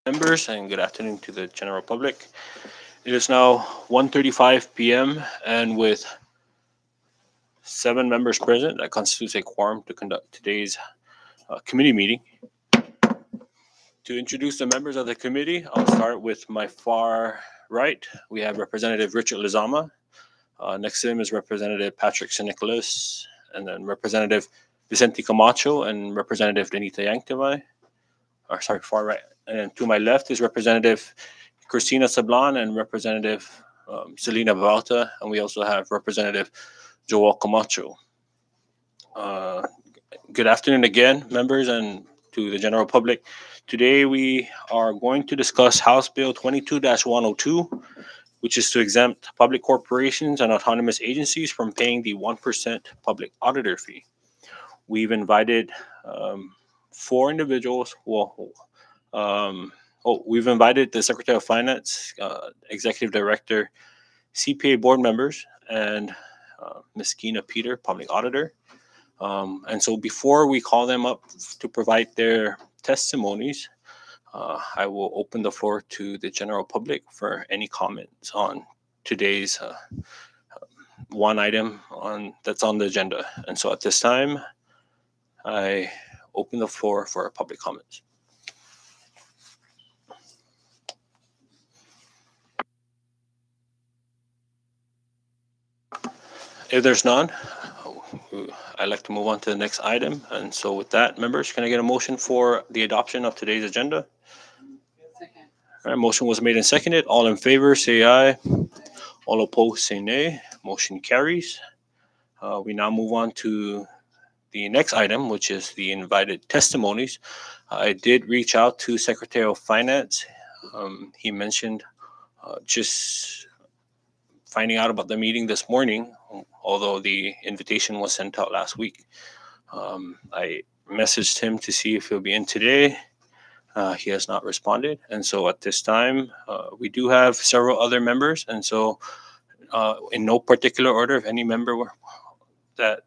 Members, and good afternoon to the general public. It is now 1:35 p.m. and with 7 members present, that constitutes a quorum to conduct today's committee meeting. To introduce the members of the committee, I'll start with my far right. We have Representative Richard Lizama. Next to him is Representative Patrick St. Nicholas, and then Representative Vicente Camacho and Representative Denita Yanktamay. Far right. And to my left is Representative Christina Sablan and Representative Selena Bavalta, and we also have Representative Joel Camacho. Good afternoon again, members, and to the general public. Today we are going to discuss House Bill 22-102, which is to exempt public corporations and autonomous agencies from paying the 1% public auditor fee. We've invited 4 individuals. We've invited the Secretary of Finance, Executive Director, CPA board members, and Ms. Gina Peter, Public Auditor. And so before we call them up to provide their testimonies, I will open the floor to the general public for any comments on today's one item that's on the agenda. And so at this time, I open the floor for public comments. If there's none, I'd like to move on to the next item. And so with that, members, can I get a motion for the adoption of today's agenda? Second. All right, motion was made and seconded. All in favor, say aye. All opposed, say nay. Motion carries. We now move on to the next item, which is the invited testimonies. I did reach out to Secretary of Finance. He mentioned just finding out about the meeting this morning, although the invitation was sent out last week. I messaged him to see if he'll be in today. He has not responded. And so at this time, we do have several other members. And so in no particular order, if any member that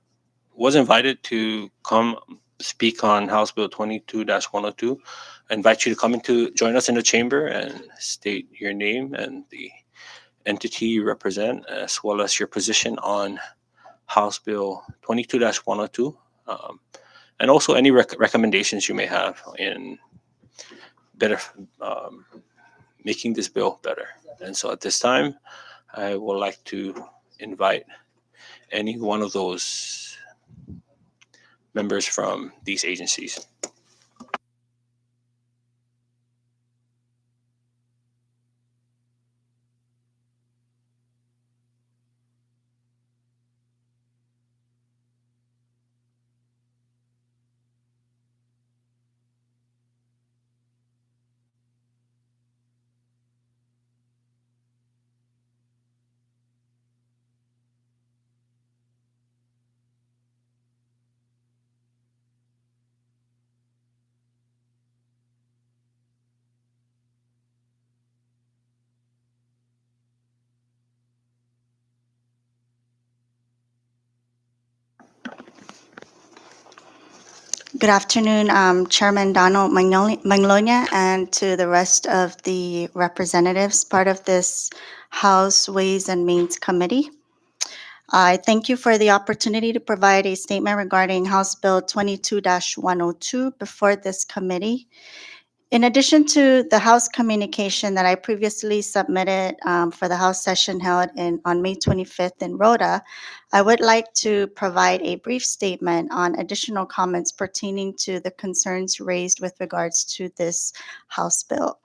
was invited to come speak on House Bill 22-102, I invite you to come join us in the chamber and state your name and the entity you represent, as well as your position on House Bill 22-102, and also any recommendations you may have in better making this bill better. And so at this time, I would like to invite any one of those members from these agencies. Good afternoon, Chairman Donald Magnolia, and to the rest of the representatives, part of this House Ways and Means Committee. I thank you for the opportunity to provide a statement regarding House Bill 22-102 before this committee. In addition to the House communication that I previously submitted for the House session held on May 25th in Rhoda, I would like to provide a brief statement on additional comments pertaining to the concerns raised with regards to this House bill.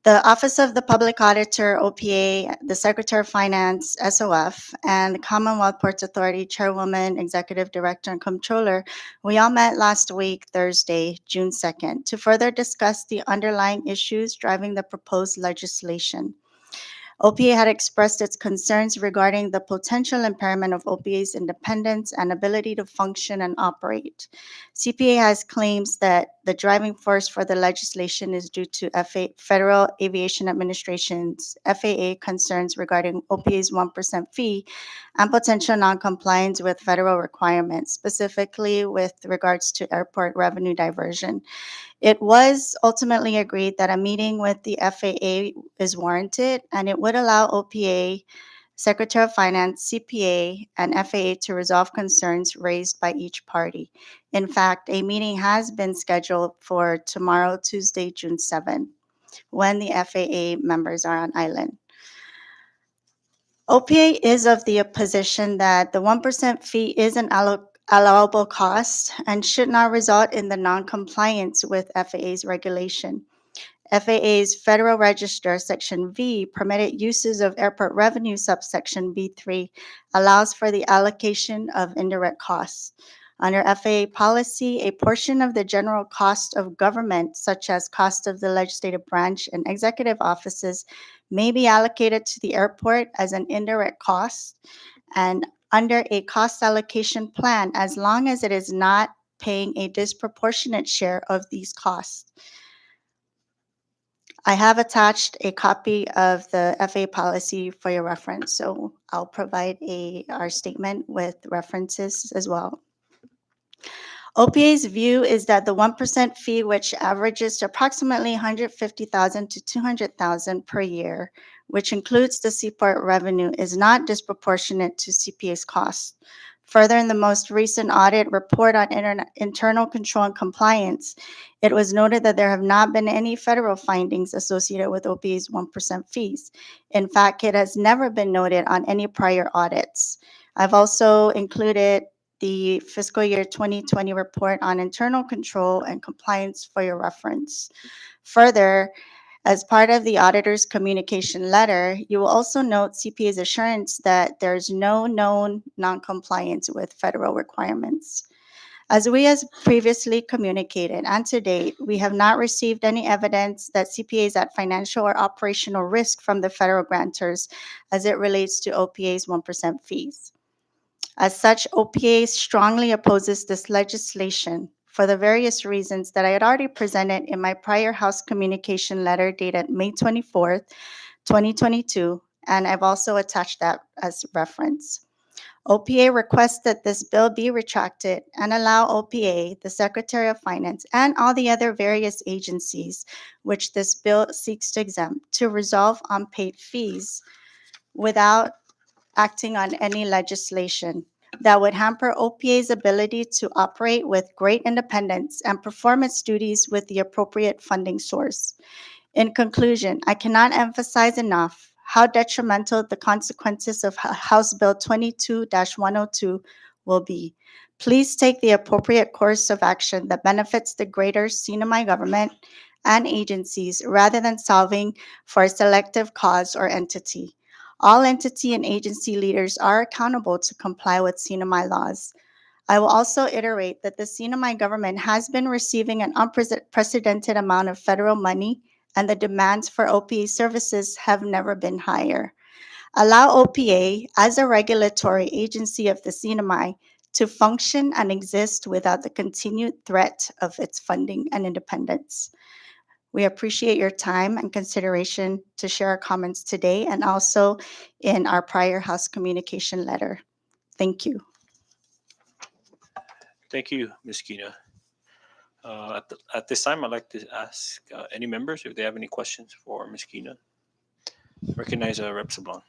The Office of the Public Auditor, OPA, the Secretary of Finance, SOF, and the Commonwealth Ports Authority Chairwoman, Executive Director, and Comptroller, we all met last week, Thursday, June 2nd, to further discuss the underlying issues driving the proposed legislation. OPA had expressed its concerns regarding the potential impairment of OPA's independence and ability to function and operate. CPA has claims that the driving force for the legislation is due to Federal Aviation Administration's FAA concerns regarding OPA's 1% fee and potential noncompliance with federal requirements, specifically with regards to airport revenue diversion. It was ultimately agreed that a meeting with the FAA is warranted, and it would allow OPA, Secretary of Finance, CPA, and FAA to resolve concerns raised by each party. In fact, a meeting has been scheduled for tomorrow, Tuesday, June 7th, when the FAA members are on island. OPA is of the position that the 1% fee is an allowable cost and should not result in the non-compliance with FAA's regulation. FAA's Federal Register Section V, permitted uses of airport revenue subsection B3, allows for the allocation of indirect costs. Under FAA policy, a portion of the general cost of government, such as cost of the legislative branch and executive offices, may be allocated to the airport as an indirect cost and under a cost allocation plan as long as it is not paying a disproportionate share of these costs. I have attached a copy of the FAA policy for your reference, so I'll provide our statement with references as well. OPA's view is that the 1% fee, which averages to approximately $150,000 to $200,000 per year, which includes the seaport revenue, is not disproportionate to CPA's costs. Further, in the most recent audit report on internal control and compliance, it was noted that there have not been any federal findings associated with OPA's 1% fees. In fact, it has never been noted on any prior audits. I've also included the fiscal year 2020 report on internal control and compliance for your reference. Further, as part of the auditor's communication letter, you will also note CPA's assurance that there's no known non-compliance with federal requirements. As we has previously communicated, and to date, we have not received any evidence that CPA is at financial or operational risk from the federal grantors as it relates to OPA's 1% fees. As such, OPA strongly opposes this legislation for the various reasons that I had already presented in my prior House communication letter dated May 24th, 2022, and I've also attached that as reference. OPA requests that this bill be retracted and allow OPA, the Secretary of Finance, and all the other various agencies which this bill seeks to exempt to resolve unpaid fees without acting on any legislation that would hamper OPA's ability to operate with great independence and perform its duties with the appropriate funding source. In conclusion, I cannot emphasize enough how detrimental the consequences of House Bill 22-102 will be. Please take the appropriate course of action that benefits the greater CNMI government and agencies rather than solving for a selective cause or entity. All entity and agency leaders are accountable to comply with CNMI laws. I will also iterate that the CNMI government has been receiving an unprecedented amount of federal money, and the demands for OPA services have never been higher. Allow OPA, as a regulatory agency of the CNMI, to function and exist without the continued threat of its funding and independence. We appreciate your time and consideration to share our comments today and also in our prior House communication letter. Thank you. Thank you, Ms. Kina. At this time, I'd like to ask any members if they have any questions for Ms. Kina. Recognize Rep. Sablon.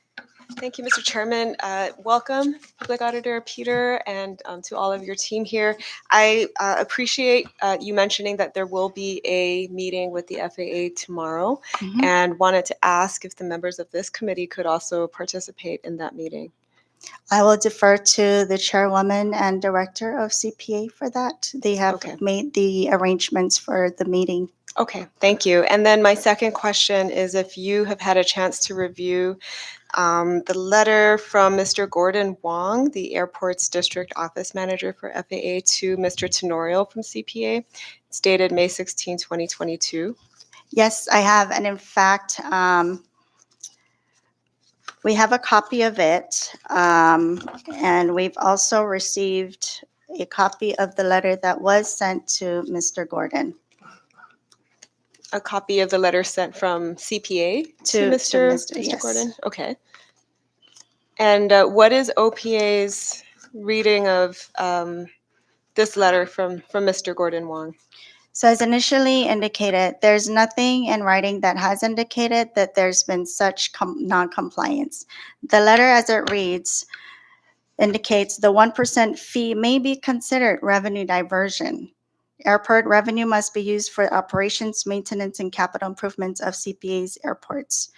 Thank you, Mr. Chairman. Welcome, Public Auditor Peter, and to all of your team here. I appreciate you mentioning that there will be a meeting with the FAA tomorrow, and wanted to ask if the members of this committee could also participate in that meeting. I will defer to the chairwoman and director of CPA for that. They have made the arrangements for the meeting. Okay, thank you. And then my second question is if you have had a chance to review the letter from Mr. Gordon Wong, the airport's district office manager for FAA, to Mr. Tenorio from CPA. It's dated May 16, 2022. Yes, I have. And in fact, we have a copy of it. And we've also received a copy of the letter that was sent to Mr. Gordon. A copy of the letter sent from CPA to Mr. Yes. Gordon? Okay. And what is OPA's reading of this letter from Mr. Gordon Wong? So as initially indicated, there's nothing in writing that has indicated that there's been such non-compliance. The letter as it reads indicates the 1% fee may be considered revenue diversion. Airport revenue must be used for operations, maintenance, and capital improvements of CPA's airports.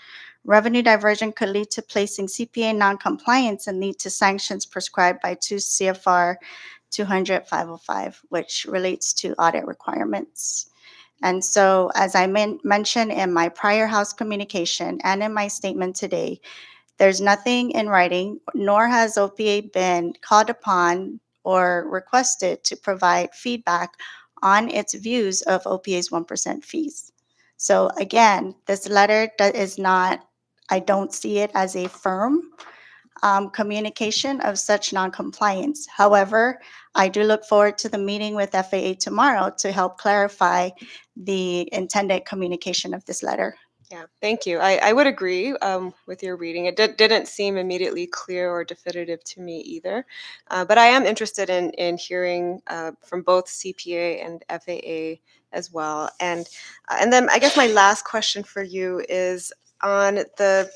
Revenue diversion could lead to placing CPA noncompliance and lead to sanctions prescribed by 2 CFR 200-505, which relates to audit requirements. And so, as I mentioned in my prior House communication and in my statement today, there's nothing in writing, nor has OPA been called upon or requested to provide feedback on its views of OPA's 1% fees. So again, this letter is not, I don't see it as a firm communication of such noncompliance. However, I do look forward to the meeting with FAA tomorrow to help clarify the intended communication of this letter. Yeah, thank you. I would agree with your reading. It didn't seem immediately clear or definitive to me either. But I am interested in hearing from both CPA and FAA as well. And then I guess my last question for you is on the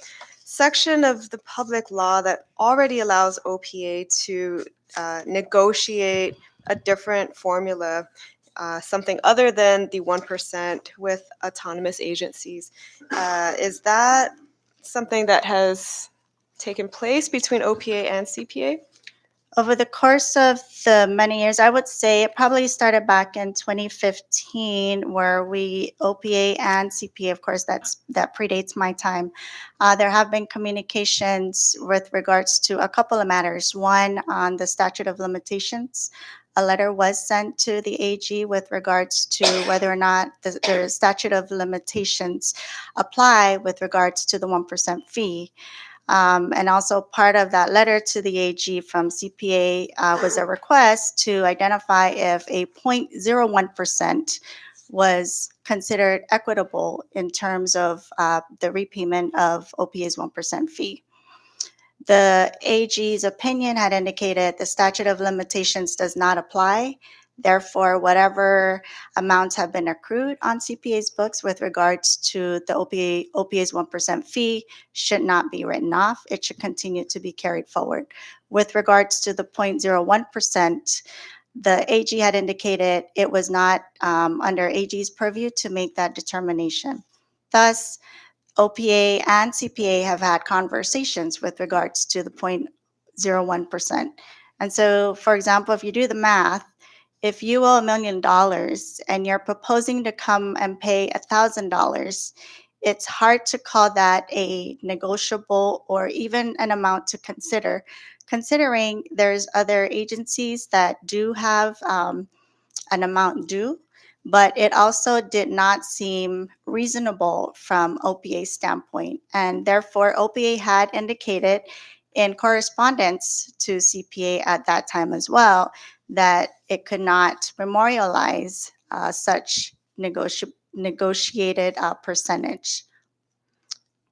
section of the public law that already allows OPA to negotiate a different formula, something other than the 1% with autonomous agencies. Is that something that has taken place between OPA and CPA? Over the course of the many years, I would say it probably started back in 2015, where OPA and CPA, of course, that predates my time. There have been communications with regards to a couple of matters. One, on the statute of limitations. A letter was sent to the AG with regards to whether or not the statute of limitations apply with regards to the 1% fee. And also part of that letter to the AG from CPA was a request to identify if a 0.01% was considered equitable in terms of the repayment of OPA's 1% fee. The AG's opinion had indicated the statute of limitations does not apply. Therefore, whatever amounts have been accrued on CPA's books with regards to the OPA's 1% fee should not be written off. It should continue to be carried forward. With regards to the 0.01%, the AG had indicated it was not under AG's purview to make that determination. Thus, OPA and CPA have had conversations with regards to the 0.01%. And so, for example, if you do the math, if you owe $1 million and you're proposing to come and pay $1,000, it's hard to call that a negotiable or even an amount to consider, considering there's other agencies that do have an amount due, but it also did not seem reasonable from OPA's standpoint. And therefore, OPA had indicated in correspondence to CPA at that time as well that it could not memorialize such negotiated percentage.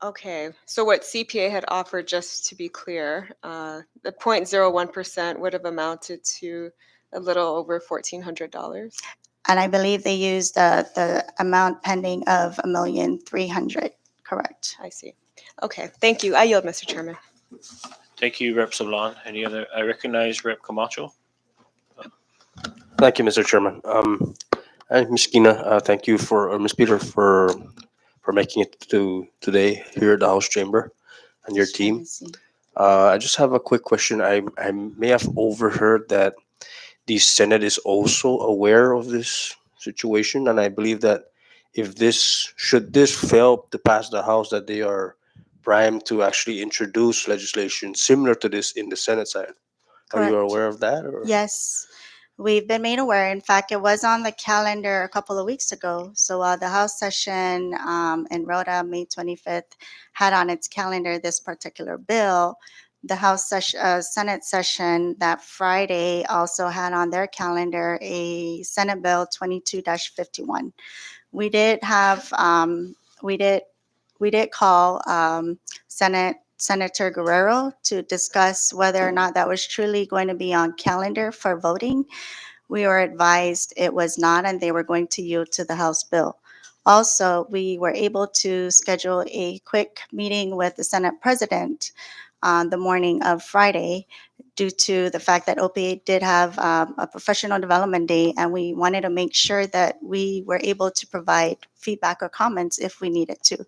Okay, so what CPA had offered, just to be clear, the 0.01% would have amounted to a little over $1,400. And I believe they used the amount pending of $1,300,000. Correct. I see. Okay, thank you. I yield, Mr. Chairman. Thank you, Rep. Sablan. Any other? I recognize Rep. Camacho. Thank you, Mr. Chairman. And Ms. Kina, thank you or Ms. Peter for making it to today here at the House Chamber and your team. I just have a quick question. I may have overheard that the Senate is also aware of this situation, and I believe that if should this fail to pass the House, that they are primed to actually introduce legislation similar to this in the Senate side. Are you Correct. aware of that? Or? Yes, we've been made aware. In fact, it was on the calendar a couple of weeks ago. So the House session in Rhoda, May 25th, had on its calendar this particular bill. The Senate session that Friday also had on their calendar a Senate Bill 22-51. We did have we did call Senator Guerrero to discuss whether or not that was truly going to be on calendar for voting. We were advised it was not, and they were going to yield to the House bill. Also, we were able to schedule a quick meeting with the Senate President on the morning of Friday due to the fact that OPA did have a professional development day, and we wanted to make sure that we were able to provide feedback or comments if we needed to.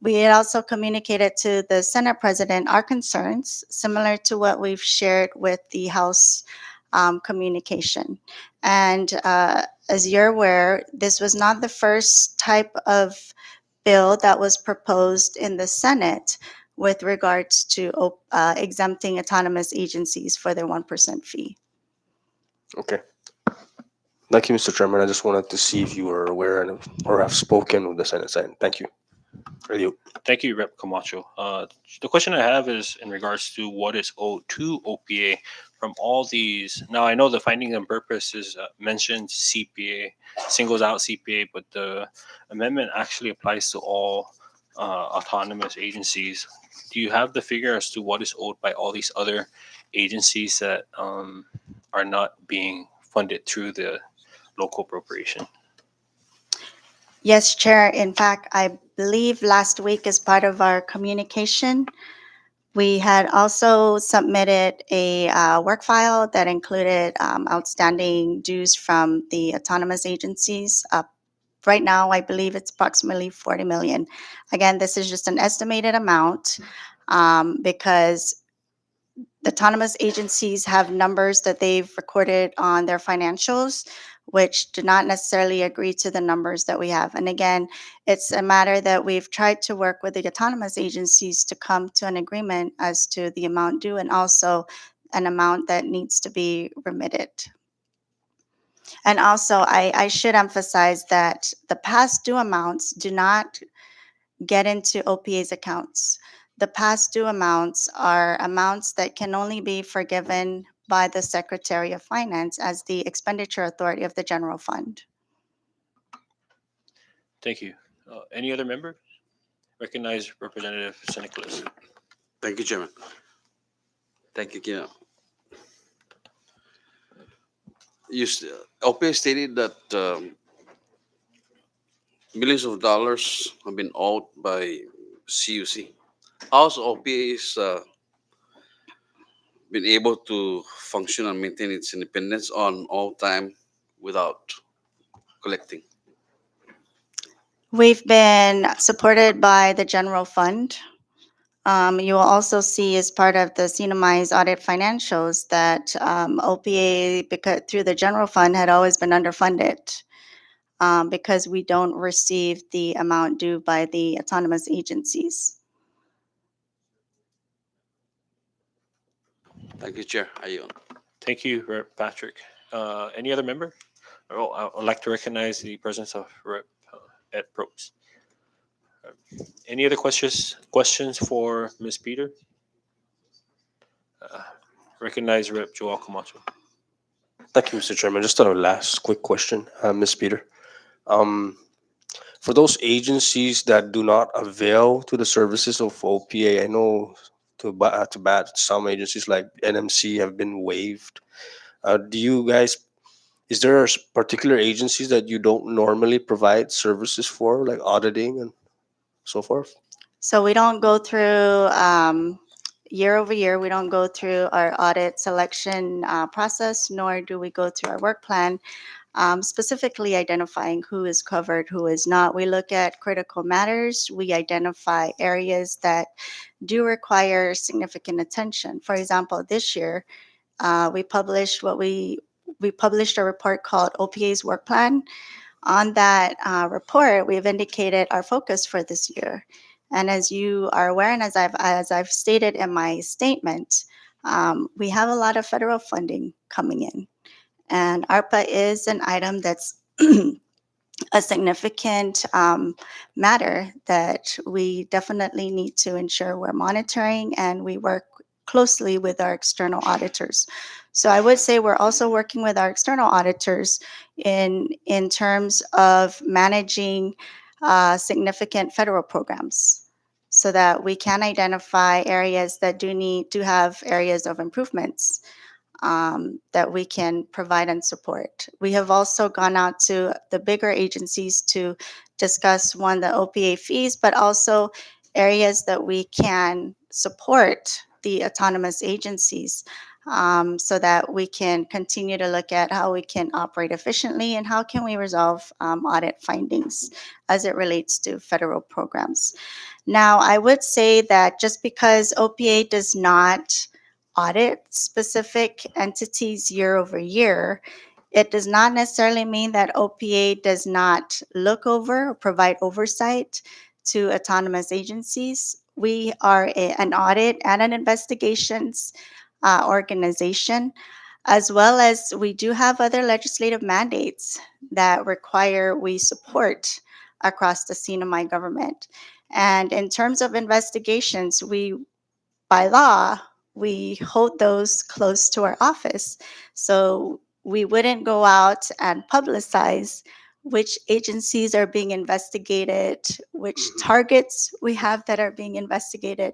We had also communicated to the Senate President our concerns, similar to what we've shared with the House communication. And as you're aware, this was not the first type of bill that was proposed in the Senate with regards to exempting autonomous agencies for their 1% fee. Okay. Thank you, Mr. Chairman. I just wanted to see if you were aware or have spoken with the Senate side. Thank you. You. Thank you, Rep. Camacho. The question I have is in regards to what is owed to OPA from all these. Now, I know the finding and purpose is mentioned CPA, singles out CPA, but the amendment actually applies to all autonomous agencies. Do you have the figure as to what is owed by all these other agencies that are not being funded through the local appropriation? Yes, Chair. In fact, I believe last week, as part of our communication, we had also submitted a work file that included outstanding dues from the autonomous agencies. Right now, I believe it's approximately 40 million. Again, this is just an estimated amount because the autonomous agencies have numbers that they've recorded on their financials, which do not necessarily agree to the numbers that we have. And again, it's a matter that we've tried to work with the autonomous agencies to come to an agreement as to the amount due and also an amount that needs to be remitted. And also, I should emphasize that the past due amounts do not get into OPA's accounts. The past due amounts are amounts that can only be forgiven by the Secretary of Finance as the expenditure authority of the general fund. Thank you. Any other member? Recognize Representative St. Nicholas. Thank you, Chairman. Thank you, Kino. OPA stated that millions of dollars have been owed by CUC. How's OPA been able to function and maintain its independence on all time without collecting? We've been supported by the general fund. You will also see as part of the CNMI's audit financials that OPA, because through the general fund, had always been underfunded because we don't receive the amount due by the autonomous agencies. Thank you, Chair. I yield. Thank you, Rep. Patrick. Any other member? Oh, I would like to recognize the presence of Rep. Ed Probst. Any other questions for Ms. Peter? Recognize Rep. Joel Camacho. Thank you, Mr. Chairman. Just a last quick question, Ms. Peter. For those agencies that do not avail to the services of OPA, I know to bad, some agencies like NMC have been waived. Do you guys, is there particular agencies that you don't normally provide services for, like auditing and so forth? So we don't go through year over year, we don't go through our audit selection process, nor do we go through our work plan, specifically identifying who is covered, who is not. We look at critical matters. We identify areas that do require significant attention. For example, this year, we published a report called OPA's Work Plan. On that report, we've indicated our focus for this year. And as you are aware, and as I've stated in my statement, we have a lot of federal funding coming in. And ARPA is an item that's a significant matter that we definitely need to ensure we're monitoring, and we work closely with our external auditors. So I would say we're also working with our external auditors in terms of managing significant federal programs so that we can identify areas that do have areas of improvements. that we can provide and support. We have also gone out to the bigger agencies to discuss, one, the OPA fees, but also areas that we can support the autonomous agencies, so that we can continue to look at how we can operate efficiently and how can we resolve audit findings as it relates to federal programs. Now, I would say that just because OPA does not audit specific entities year over year, it does not necessarily mean that OPA does not look over or provide oversight to autonomous agencies. We are an audit and an investigations organization, as well as we do have other legislative mandates that require we support across the CNMI government. And in terms of investigations, by law, we hold those close to our office. So we wouldn't go out and publicize which agencies are being investigated, which targets we have that are being investigated.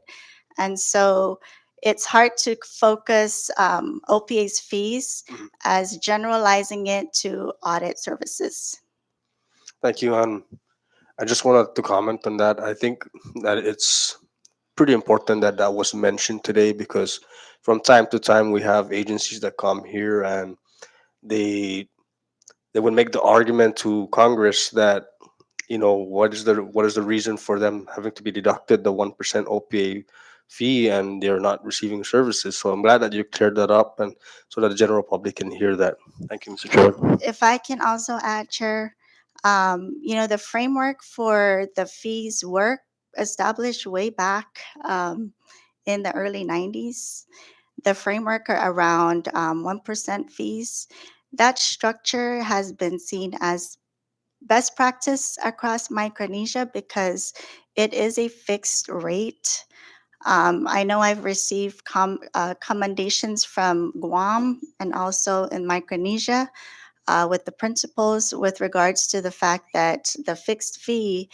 And so it's hard to focus OPA's fees as generalizing it to audit services. Thank you. I just wanted to comment on that. I think that it's pretty important that that was mentioned today, because from time to time we have agencies that come here and they they would make the argument to Congress that, what is the reason for them having to be deducted the 1% OPA fee and they're not receiving services. So I'm glad that you cleared that up, and so that the general public can hear that. Thank you, Mr. Chairman. If I can also add, Chair, the framework for the fees were established way back in the early 90s. The framework around 1% fees, that structure has been seen as best practice across Micronesia because it is a fixed rate. I know I've received commendations from Guam and also in Micronesia with the principals with regards to the fact that the fixed fee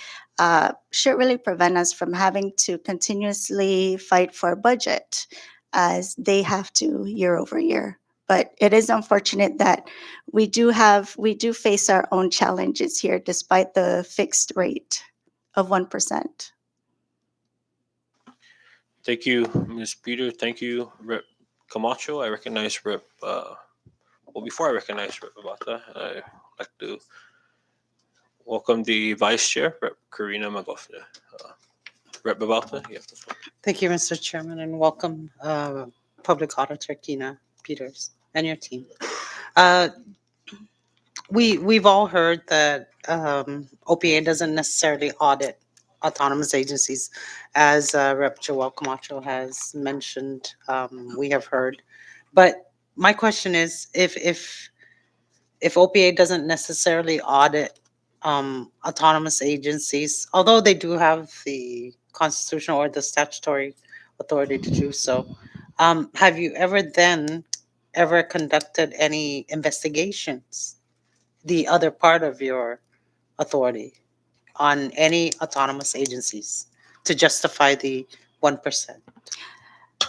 should really prevent us from having to continuously fight for a budget as they have to year over year. But it is unfortunate that we do face our own challenges here despite the fixed rate of 1%. Thank you, Ms. Peter. Thank you, Rep. Camacho. I recognize Rep. Well, before I recognize Rep. Abata, I'd like to welcome the Vice Chair, Rep. Karina Magofna. Rep. Abata, you have the floor. Thank you, Mr. Chairman, and welcome Public Auditor Kina Peters and your team. We've all heard that OPA doesn't necessarily audit autonomous agencies, as Rep. Joel Camacho has mentioned. We have heard, but my question is, if OPA doesn't necessarily audit autonomous agencies, although they do have the constitutional or the statutory authority to do so, have you ever conducted any investigations, the other part of your authority, on any autonomous agencies to justify the 1%?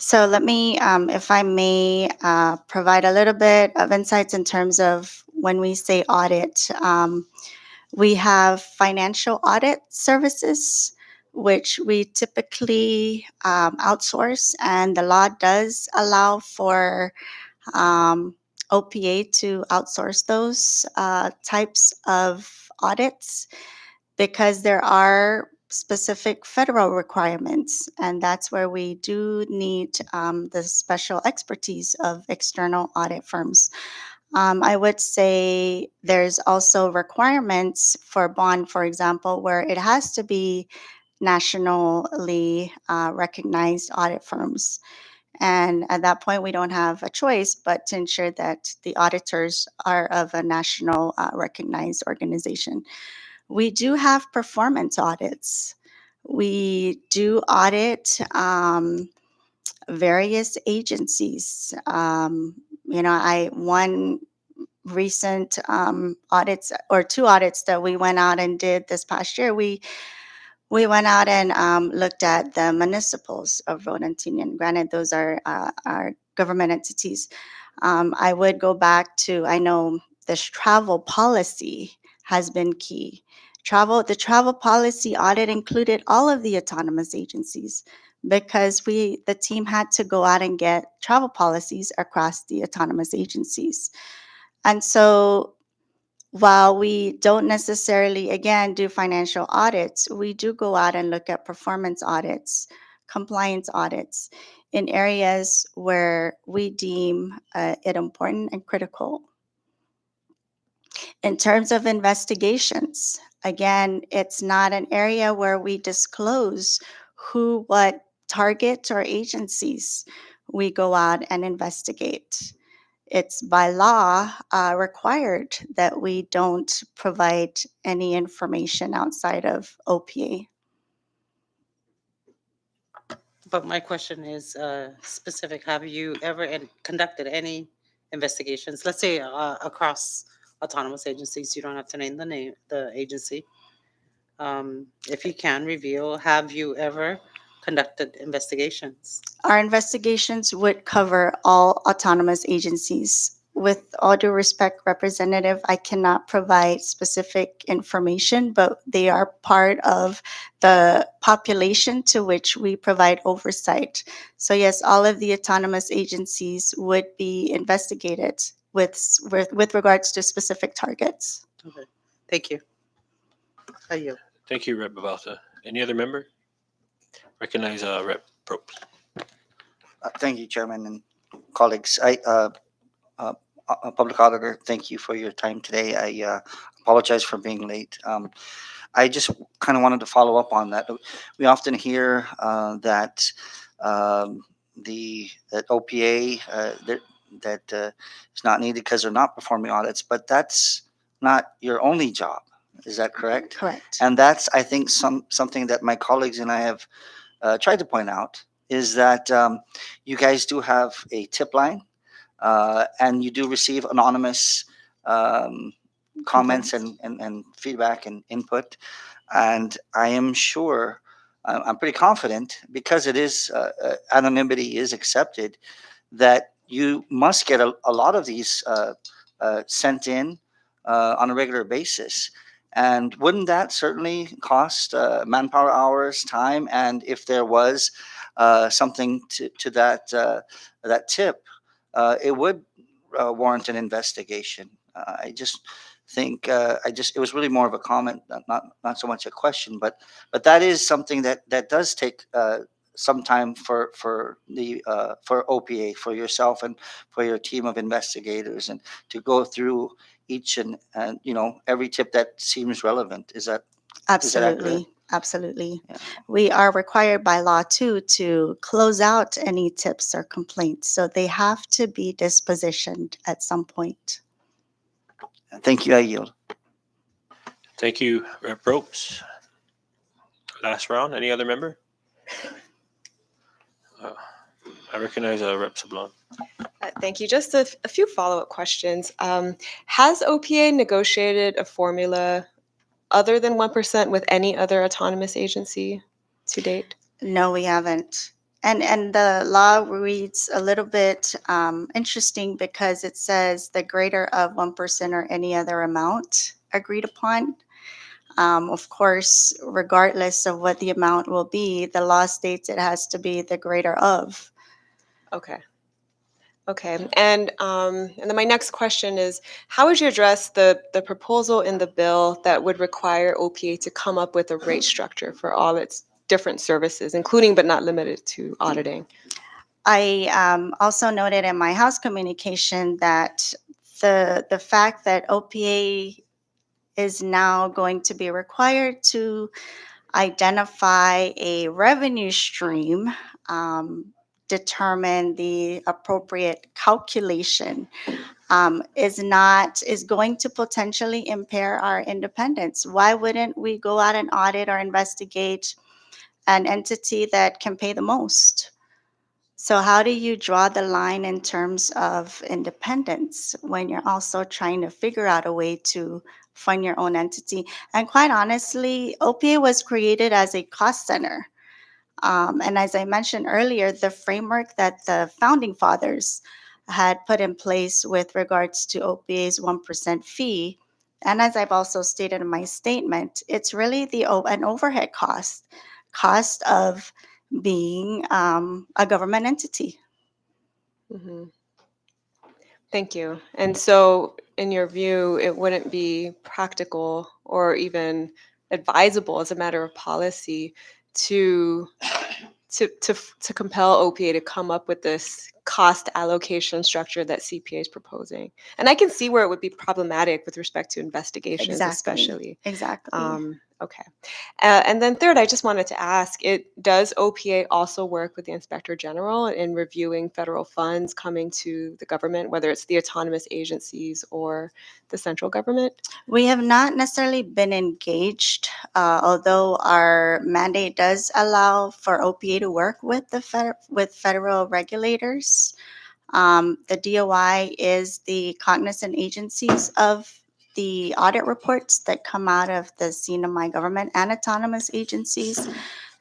So let me, if I may, provide a little bit of insights in terms of when we say audit. We have financial audit services, which we typically outsource, and the law does allow for OPA to outsource those types of audits because there are specific federal requirements, and that's where we do need the special expertise of external audit firms. I would say there's also requirements for bond, for example, where it has to be nationally recognized audit firms. And at that point, we don't have a choice but to ensure that the auditors are of a national recognized organization. We do have performance audits. We do audit various agencies. One recent audits or two audits that we went out and did this past year, we went out and looked at the municipals of Rodan Tinian. Granted, those are government entities. I would go back to, I know this travel policy has been key. The travel policy audit included all of the autonomous agencies because the team had to go out and get travel policies across the autonomous agencies. And so while we don't necessarily, again, do financial audits, we do go out and look at performance audits, compliance audits in areas where we deem it important and critical. In terms of investigations, again, it's not an area where we disclose who, what targets or agencies we go out and investigate. It's by law required that we don't provide any information outside of OPA. But my question is specific. Have you ever conducted any investigations, let's say across autonomous agencies? You don't have to name the agency. If you can reveal, have you ever conducted investigations? Our investigations would cover all autonomous agencies. With all due respect, Representative, I cannot provide specific information, but they are part of the population to which we provide oversight. So yes, all of the autonomous agencies would be investigated with regards to specific targets. Okay. Thank you. I yield. Thank you, Rep. Babalta. Any other member? Recognize Rep. Probst. Thank you, Chairman and colleagues. Public Auditor, thank you for your time today. I apologize for being late. I just kind of wanted to follow up on that. We often hear that that OPA is not needed because they're not performing audits, but that's not your only job. Is that correct? Correct. And that's, I think, something that my colleagues and I have tried to point out is that you guys do have a tip line, and you do receive anonymous comments and feedback and input. And I am sure, I'm pretty confident, because it is anonymity is accepted, that you must get a lot of these sent in on a regular basis. And wouldn't that certainly cost manpower hours, time? And if there was something to that tip, it would warrant an investigation. I just think it was really more of a comment, not so much a question, but that is something that does take some time for OPA, for yourself and for your team of investigators, and to go through each and every tip that seems relevant. Is that Absolutely. Absolutely. Yeah. We are required by law too to close out any tips or complaints. So they have to be dispositioned at some point. Thank you. I yield. Thank you, Rep. Probst. Last round. Any other member? I recognize Rep. Sablon. Thank you. Just a few follow-up questions. Has OPA negotiated a formula other than 1% with any other autonomous agency to date? No, we haven't. And the law reads a little bit interesting because it says the greater of 1% or any other amount agreed upon. Of course, regardless of what the amount will be, the law states it has to be the greater of. Okay. And then my next question is, how would you address the proposal in the bill that would require OPA to come up with a rate structure for all its different services, including but not limited to auditing? I also noted in my House communication that the fact that OPA is now going to be required to identify a revenue stream, determine the appropriate calculation, is going to potentially impair our independence. Why wouldn't we go out and audit or investigate an entity that can pay the most? So how do you draw the line in terms of independence when you're also trying to figure out a way to fund your own entity? And quite honestly, OPA was created as a cost center. And as I mentioned earlier, the framework that the founding fathers had put in place with regards to OPA's 1% fee. And as I've also stated in my statement, it's really an overhead cost of being a government entity. Mhm. Thank you. And so, in your view, it wouldn't be practical or even advisable as a matter of policy to to compel OPA to come up with this cost allocation structure that CPA is proposing. And I can see where it would be problematic with respect to investigations, especially. Exactly. Okay. And then third, I just wanted to ask, does OPA also work with the Inspector General in reviewing federal funds coming to the government, whether it's the autonomous agencies or the central government? We have not necessarily been engaged, although our mandate does allow for OPA to work with with federal regulators. The DOI is the cognizant agencies of the audit reports that come out of the CNMI government and autonomous agencies.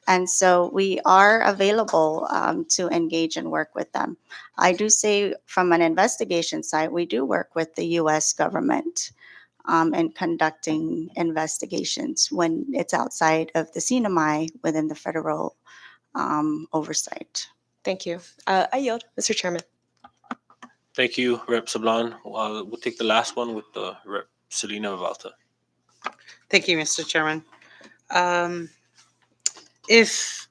And so we are available to engage and work with them. I do say from an investigation side, we do work with the US government in conducting investigations when it's outside of the CNMI within the federal oversight. Thank you. I yield, Mr. Chairman. Thank you, Rep. Sablan. We'll take the last one with Rep. Selena Vivalta. Thank you, Mr. Chairman. If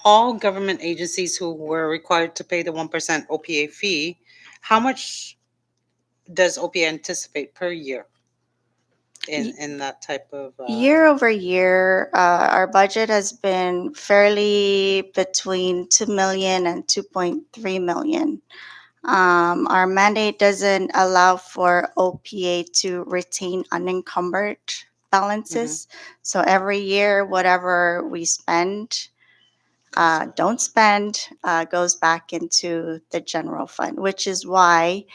all government agencies who were required to pay the 1% OPA fee, how much does OPA anticipate per year in that type of? Year over year, our budget has been fairly between 2 million and 2.3 million. Our mandate doesn't allow for OPA to retain unencumbered balances. So every year, whatever we spend, don't spend, goes back into the general fund, which is why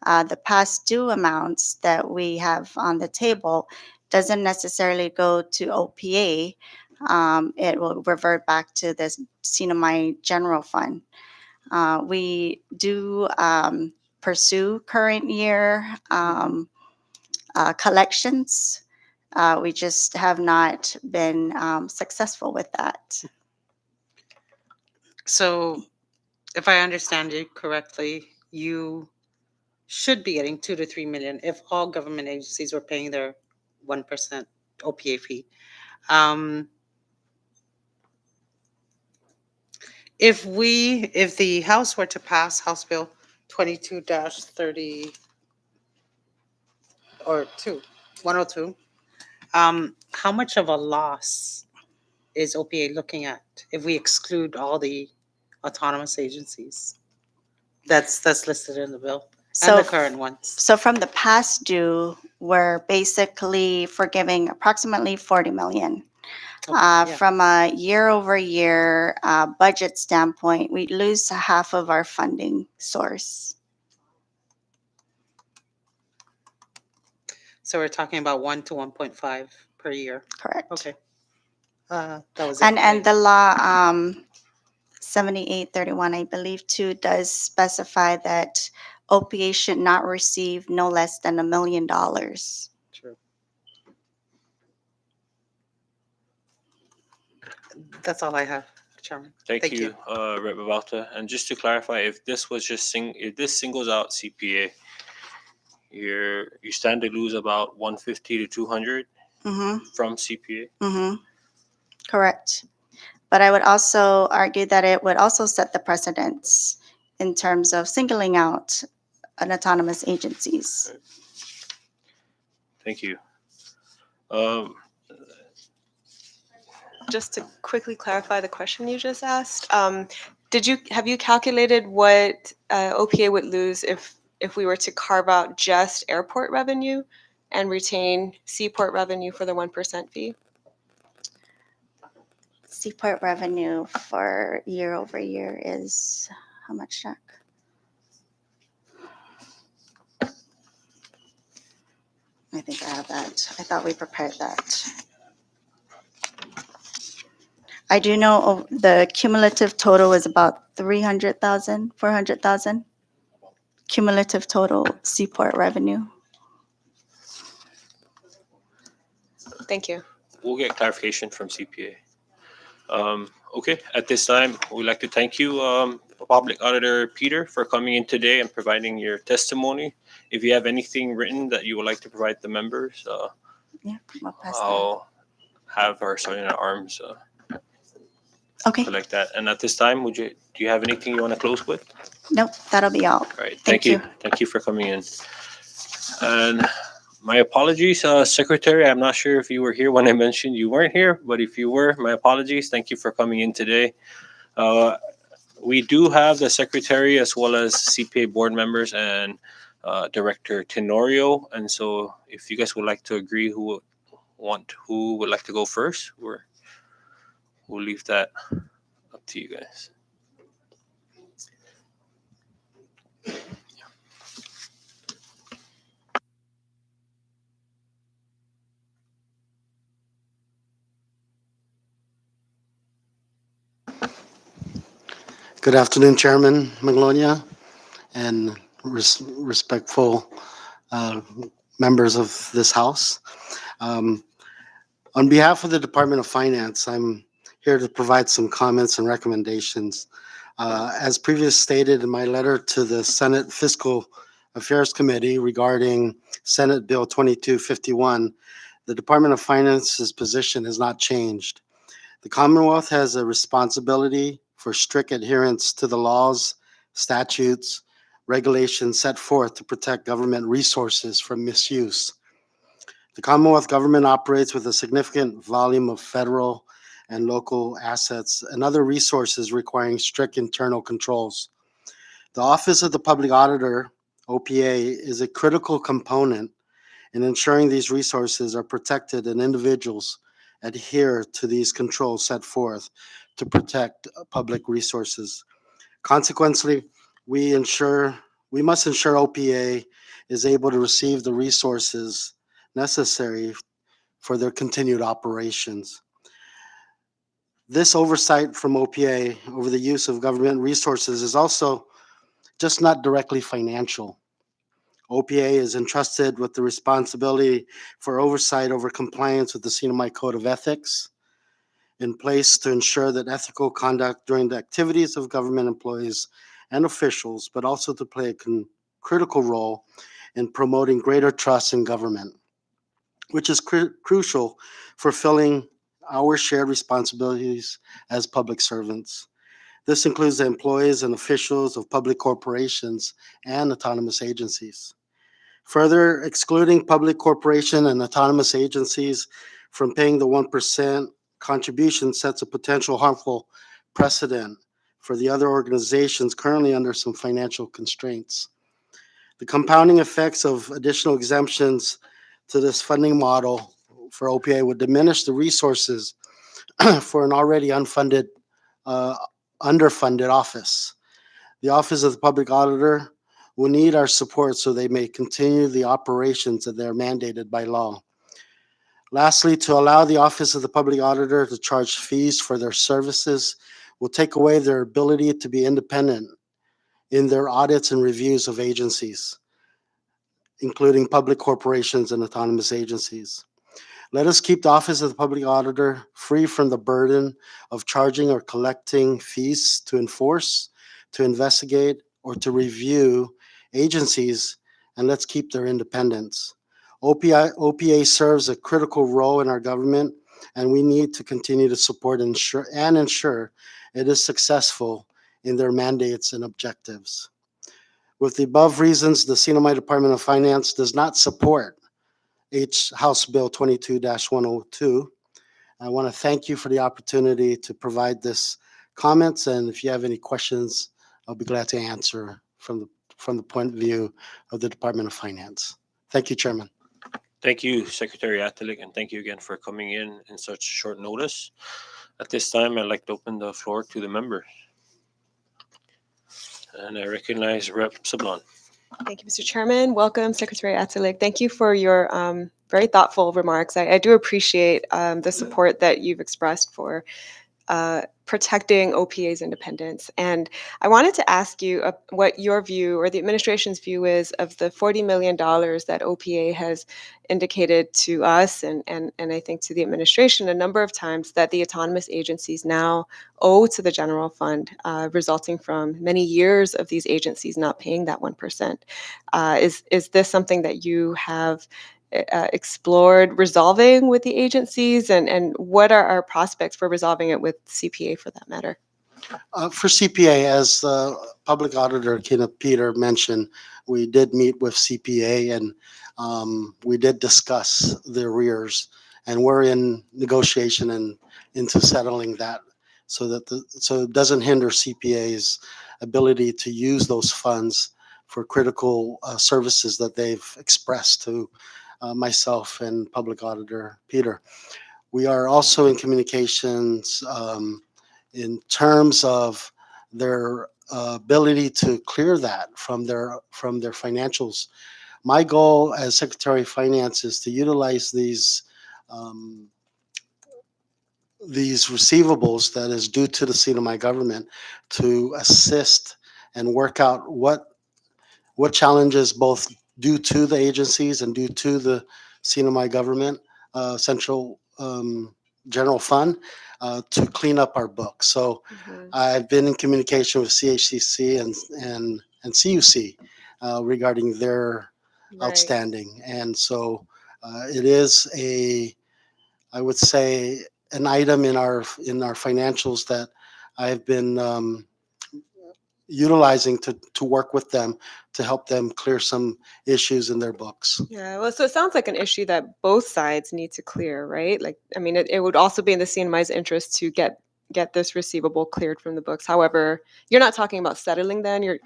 the past due amounts that we have on the table doesn't necessarily go to OPA. It will revert back to the CNMI general fund. We do pursue current year collections. We just have not been successful with that. So, if I understand you correctly, you should be getting 2 to 3 million if all government agencies were paying their 1% OPA fee. If the House were to pass House Bill 22-30 or 102, how much of a loss is OPA looking at if we exclude all the autonomous agencies that's listed in the bill and the current ones? So from the past due, we're basically forgiving approximately 40 million. From a year over year budget standpoint, we lose half of our funding source. So we're talking about 1 to 1.5 per year. Correct. Okay. That was it. And the law 7831, I believe, too, does specify that OPA should not receive no less than $1 million. True. That's all I have, Chairman. Thank you, Rep. Vivalta. And just to clarify, if this was just if this singles out CPA, you stand to lose about 150 to 200 from CPA. Correct. But I would also argue that it would also set the precedents in terms of singling out an autonomous agencies. Thank you. Just to quickly clarify the question you just asked, have you calculated what OPA would lose if we were to carve out just airport revenue and retain seaport revenue for the 1% fee? Seaport revenue for year over year is how much, Jack? I think I have that. I thought we prepared that. I do know the cumulative total is about 300,000, 400,000 cumulative total seaport revenue. Thank you. We'll get clarification from CPA. Okay, at this time, we'd like to thank you, Public Auditor Peter, for coming in today and providing your testimony. If you have anything written that you would like to provide the members, Yeah, I'll pass that. I'll have our sergeant at arms Okay, like that. And at this time, do you have anything you want to close with? nope, that'll be all. All right, Thank you. Thank you for coming in. And my apologies, Secretary. I'm not sure if you were here when I mentioned you weren't here, but if you were, my apologies. Thank you for coming in today. We do have the Secretary as well as CPA board members and Director Tenorio. And so if you guys would like to agree who would like to go first, we'll leave that up to you guys. Good afternoon, Chairman Maglonia and respectful members of this House. On behalf of the Department of Finance, I'm here to provide some comments and recommendations. As previously stated in my letter to the Senate Fiscal Affairs Committee regarding Senate Bill 2251, the Department of Finance's position has not changed. The Commonwealth has a responsibility for strict adherence to the laws, statutes, regulations set forth to protect government resources from misuse. The Commonwealth government operates with a significant volume of federal and local assets and other resources requiring strict internal controls. The Office of the Public Auditor, OPA, is a critical component in ensuring these resources are protected and individuals adhere to these controls set forth to protect public resources. Consequently, we must ensure OPA is able to receive the resources necessary for their continued operations. This oversight from OPA over the use of government resources is also just not directly financial. OPA is entrusted with the responsibility for oversight over compliance with the CNMI Code of Ethics, in place to ensure that ethical conduct during the activities of government employees and officials, but also to play a critical role in promoting greater trust in government, which is crucial for fulfilling our shared responsibilities as public servants. This includes the employees and officials of public corporations and autonomous agencies. Further, excluding public corporation and autonomous agencies from paying the 1% contribution sets a potential harmful precedent for the other organizations currently under some financial constraints. The compounding effects of additional exemptions to this funding model for OPA would diminish the resources for an already underfunded office. The Office of the Public Auditor will need our support so they may continue the operations that they're mandated by law. Lastly, to allow the Office of the Public Auditor to charge fees for their services will take away their ability to be independent in their audits and reviews of agencies, including public corporations and autonomous agencies. Let us keep the Office of the Public Auditor free from the burden of charging or collecting fees to enforce, to investigate, or to review agencies, and let's keep their independence. OPA serves a critical role in our government, and we need to continue to support and ensure it is successful in their mandates and objectives. With the above reasons, the CNMI Department of Finance does not support House Bill 22-102. I want to thank you for the opportunity to provide this comments, and if you have any questions, I'll be glad to answer from the point of view of the Department of Finance. Thank you, Chairman. Thank you, Secretary Atalik, and thank you again for coming in such short notice. At this time, I'd like to open the floor to the members. And I recognize Rep. Sablon. Thank you, Mr. Chairman. Welcome, Secretary Atalik. Thank you for your very thoughtful remarks. I do appreciate the support that you've expressed for protecting OPA's independence. And I wanted to ask you what your view or the administration's view is of the $40 million that OPA has indicated to us and I think to the administration a number of times that the autonomous agencies now owe to the general fund, resulting from many years of these agencies not paying that 1%. Is this something that you have explored resolving with the agencies, and what are our prospects for resolving it with CPA for that matter? For CPA, as Public Auditor Kenneth Peter mentioned, we did meet with CPA and we did discuss the arrears, and we're in negotiation and into settling that so that so it doesn't hinder CPA's ability to use those funds for critical services that they've expressed to myself and Public Auditor Peter. We are also in communications in terms of their ability to clear that from their financials. My goal as Secretary of Finance is to utilize these receivables that is due to the CNMI government to assist and work out what challenges both due to the agencies and due to the CNMI government central general fund to clean up our books. So I've been in communication with CHCC and CUC regarding their outstanding, and so it is I would say an item in our financials that I've been utilizing to work with them to help them clear some issues in their books. Yeah, well, so it sounds like an issue that both sides need to clear, right? Like, I mean, it would also be in the CNMI's interest to get this receivable cleared from the books. However, you're not talking about settling then.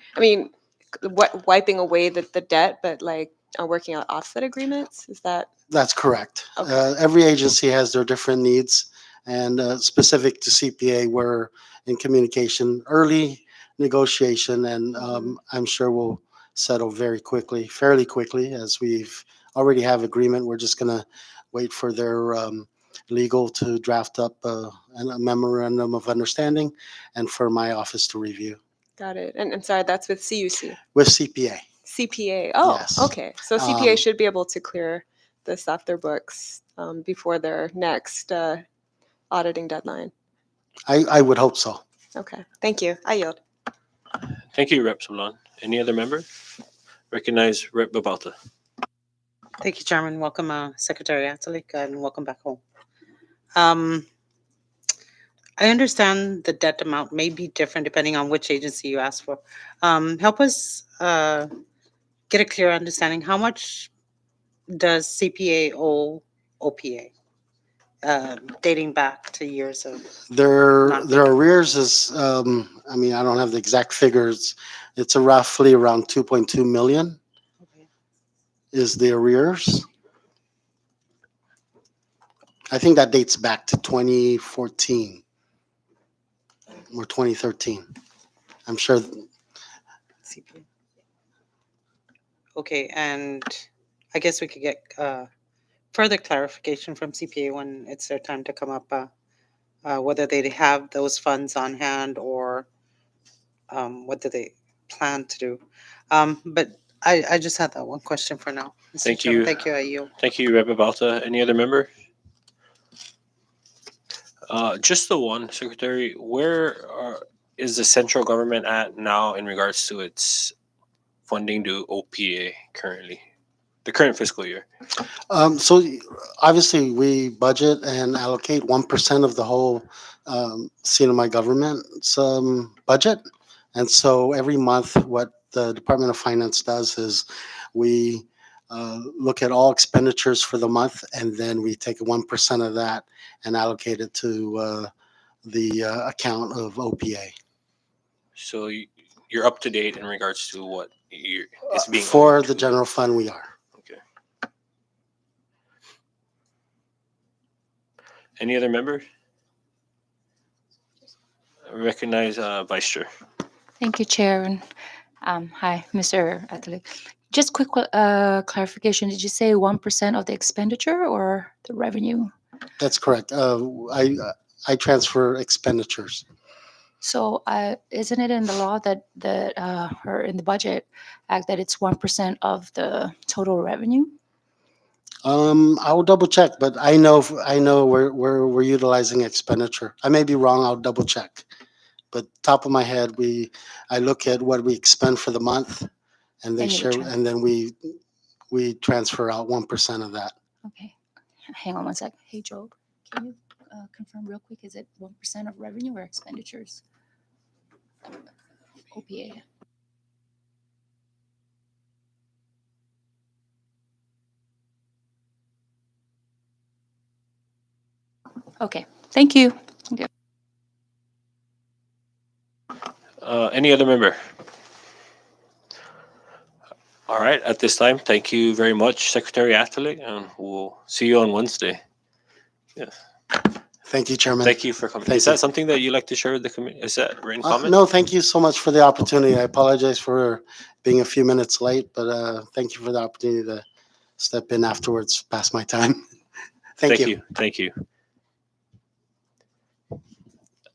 Wiping away the debt, but like working out offset agreements. Is that? That's correct. Okay. Every agency has their different needs, and specific to CPA, we're in communication, early negotiation, and I'm sure we'll settle fairly quickly, as we've already have agreement. We're just going to wait for their legal to draft up a memorandum of understanding and for my office to review. Got it. And sorry, that's with CUC. With CPA. CPA. Oh, Yes. okay. So CPA should be able to clear this off their books before their next auditing deadline. I would hope so. Okay. Thank you. I yield. Thank you, Rep. Solon. Any other member? Recognize Rep. Babalta. Thank you, Chairman. Welcome, Secretary Atalik, and welcome back home. I understand the debt amount may be different depending on which agency you ask for. Help us get a clear understanding. How much does CPA owe OPA, dating back to years of? Their Not arrears is, I mean, I don't have the exact figures. It's roughly around 2.2 million Okay. is the arrears. I think that dates back to 2014 or 2013. I'm sure. CPA. Okay, and I guess we could get further clarification from CPA when it's their time to come up, whether they have those funds on hand or what do they plan to do. But I just had that one question for now. Mr. Thank Chairman. you. Thank you, I yield. Thank you, Rep. Babalta. Any other member? Just the one, Secretary. Is the central government at now in regards to its funding to OPA currently, the current fiscal year? So obviously we budget and allocate 1% of the whole CNMI government's budget. And so every month what the Department of Finance does is we look at all expenditures for the month, and then we take 1% of that and allocate it to the account of OPA. So you're up to date in regards to what is being For owed the to- general fund, we are. Okay. Any other members? I recognize Vice Chair. Thank you, Chair. And hi, Mr. Atalik. Just quick clarification. Did you say 1% of the expenditure or the revenue? That's correct. I transfer expenditures. So, isn't it in the law or in the budget act that it's 1% of the total revenue? I will double check, but I know we're utilizing expenditure. I may be wrong. I'll double check. But top of my head, I look at what we expend for the month, and they And you share, return. and then we transfer out 1% of that. Okay. Hang on one sec. Hey, Job, can you confirm real quick? Is it 1% of revenue or expenditures? OPA. Okay. Thank you. Any other member? All right. At this time, thank you very much, Secretary Atherley, and we'll see you on Wednesday. Yes. Thank you, Chairman. Thank you for coming. Thank Is that you. something that you like to share with the committee? Is that written comment? No, thank you so much for the opportunity. I apologize for being a few minutes late, but thank you for the opportunity to step in afterwards, past my time. Thank you. Thank you.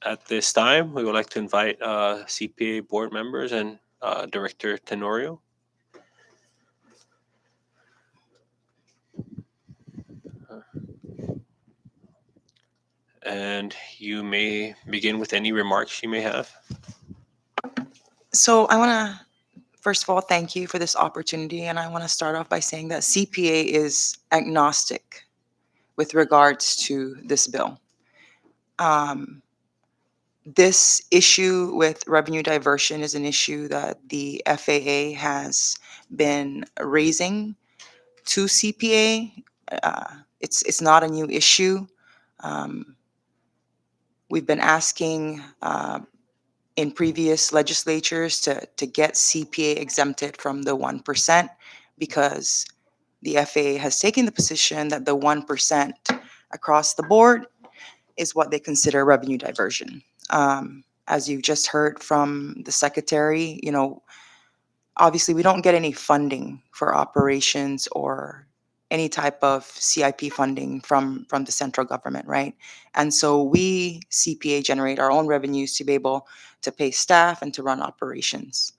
At this time, we would like to invite CPA board members and Director Tenorio. And you may begin with any remarks you may have. So I want to, first of all, thank you for this opportunity. And I want to start off by saying that CPA is agnostic with regards to this bill. This issue with revenue diversion is an issue that the FAA has been raising to CPA. It's not a new issue. We've been asking in previous legislatures to get CPA exempted from the 1% because the FAA has taken the position that the 1% across the board is what they consider revenue diversion. As you just heard from the secretary, obviously we don't get any funding for operations or any type of CIP funding from the central government, right? And so we CPA generate our own revenues to be able to pay staff and to run operations.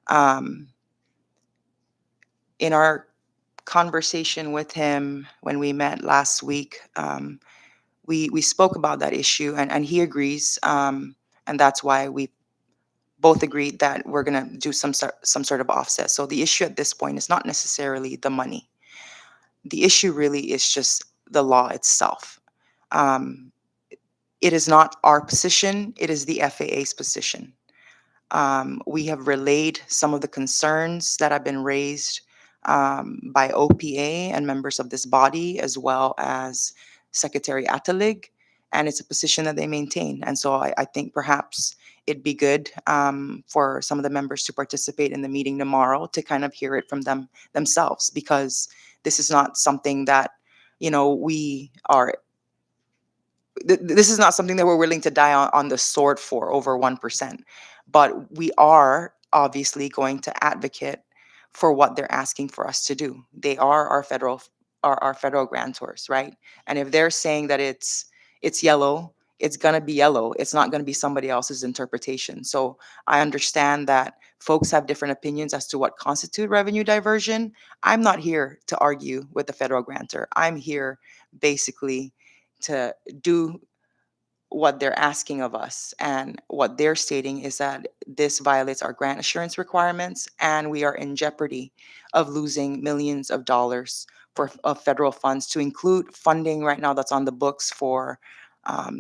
In our conversation with him when we met last week, we spoke about that issue, and he agrees, and that's why we both agreed that we're going to do some sort of offset. So the issue at this point is not necessarily the money. The issue really is just the law itself. It is not our position, it is the FAA's position. We have relayed some of the concerns that have been raised by OPA and members of this body, as well as Secretary Atalig, and it's a position that they maintain. And so I think perhaps it'd be good for some of the members to participate in the meeting tomorrow to kind of hear it from themselves, because this is not something that, we are this is not something that we're willing to die on the sword for over 1%. But we are obviously going to advocate for what they're asking for us to do. They are our federal grantors, right? And if they're saying that it's yellow, it's gonna be yellow. It's not gonna be somebody else's interpretation. So I understand that folks have different opinions as to what constitute revenue diversion. I'm not here to argue with the federal grantor. I'm here basically to do what they're asking of us. And what they're stating is that this violates our grant assurance requirements, and we are in jeopardy of losing millions of dollars of federal funds, to include funding right now that's on the books for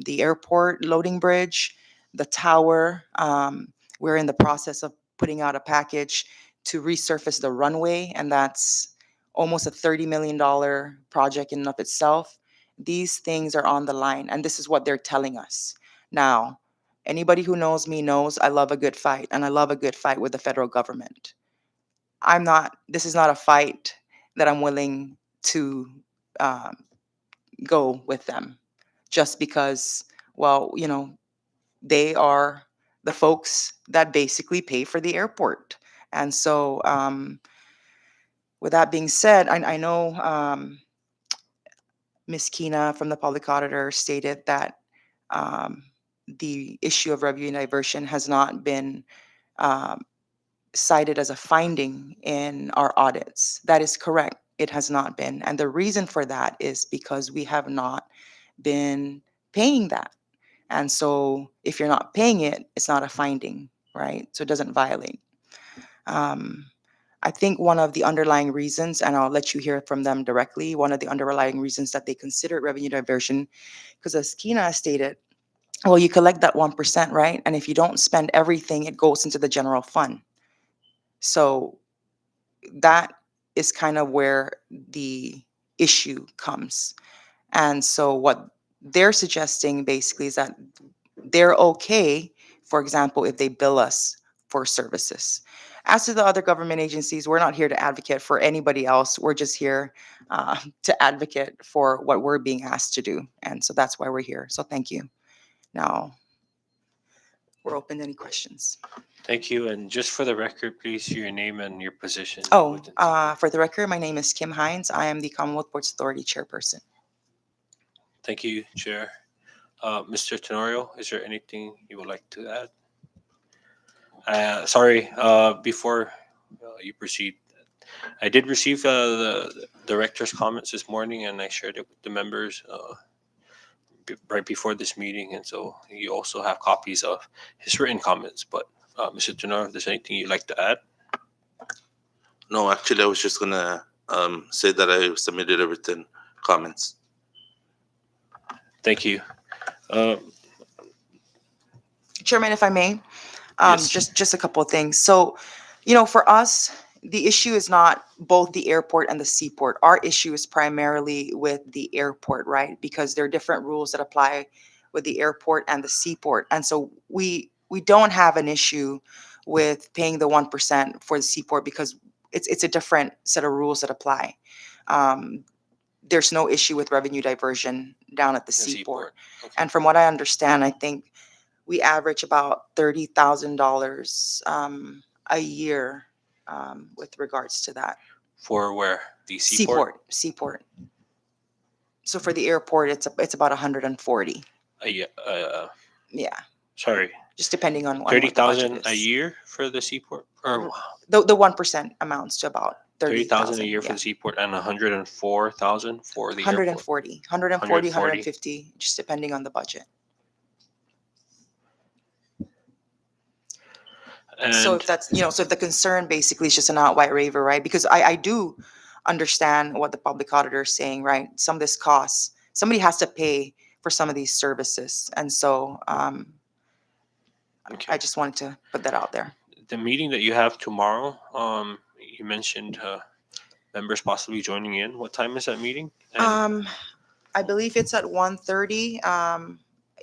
the airport loading bridge, the tower. We're in the process of putting out a package to resurface the runway, and that's almost a $30 million project in and of itself. These things are on the line, and this is what they're telling us. Now, anybody who knows me knows I love a good fight, and I love a good fight with the federal government. This is not a fight that I'm willing to go with them just because, well, they are the folks that basically pay for the airport. And so, with that being said, I know Ms. Kina from the Public Auditor stated that the issue of revenue diversion has not been um, cited as a finding in our audits. That is correct. It has not been. And the reason for that is because we have not been paying that. And so if you're not paying it, it's not a finding, right? So it doesn't violate. Um, I think one of the underlying reasons, and I'll let you hear from them directly, one of the underlying reasons that they consider revenue diversion, because as Kina stated, well, you collect that 1%, right? And if you don't spend everything, it goes into the general fund. So that is kind of where the issue comes. And so what they're suggesting basically is that they're okay, for example, if they bill us for services. As to the other government agencies, we're not here to advocate for anybody else. We're just here to advocate for what we're being asked to do. And so that's why we're here. So thank you. Now, we're open to any questions. Thank you. And just for the record, please, your name and your position. Oh, within CPA. for the record, my name is Kim Hines. I am the Commonwealth Ports Authority chairperson. Thank you, Chair. Mr. Tenorio, is there anything you would like to add? Sorry, before you proceed, I did receive the director's comments this morning, and I shared it with the members right before this meeting, and so you also have copies of his written comments. But Mr. Tenorio, if there's anything you'd like to add? No, actually, I was just gonna say that I submitted a written comments. Thank you. Chairman, if I may, Yes. just a couple of things. So, you know, for us, the issue is not both the airport and the seaport. Our issue is primarily with the airport, right? Because there are different rules that apply with the airport and the seaport. And so we don't have an issue with paying the 1% for the seaport because it's a different set of rules that apply. There's no issue with revenue diversion down at the seaport. Okay. And from what I understand, I think we average about $30,000 a year with regards to that. For where? The seaport? Seaport. So for the airport, it's about 140. Yeah. Yeah, Sorry. just depending on what the budget 30,000 a is. year for the seaport, or The 1% amounts to about 30,000 a year yeah. for the seaport, and 104,000 for the airport. 140, 150, just depending on the budget. So And if that's, so if the concern basically is just an outright waiver, right? Because I do understand what the public auditor is saying, right? Some of this costs, somebody has to pay for some of these services. And so Okay. I just wanted to put that out there. the meeting that you have tomorrow, you mentioned members possibly joining in. What time is that meeting? And I believe it's at 1:30.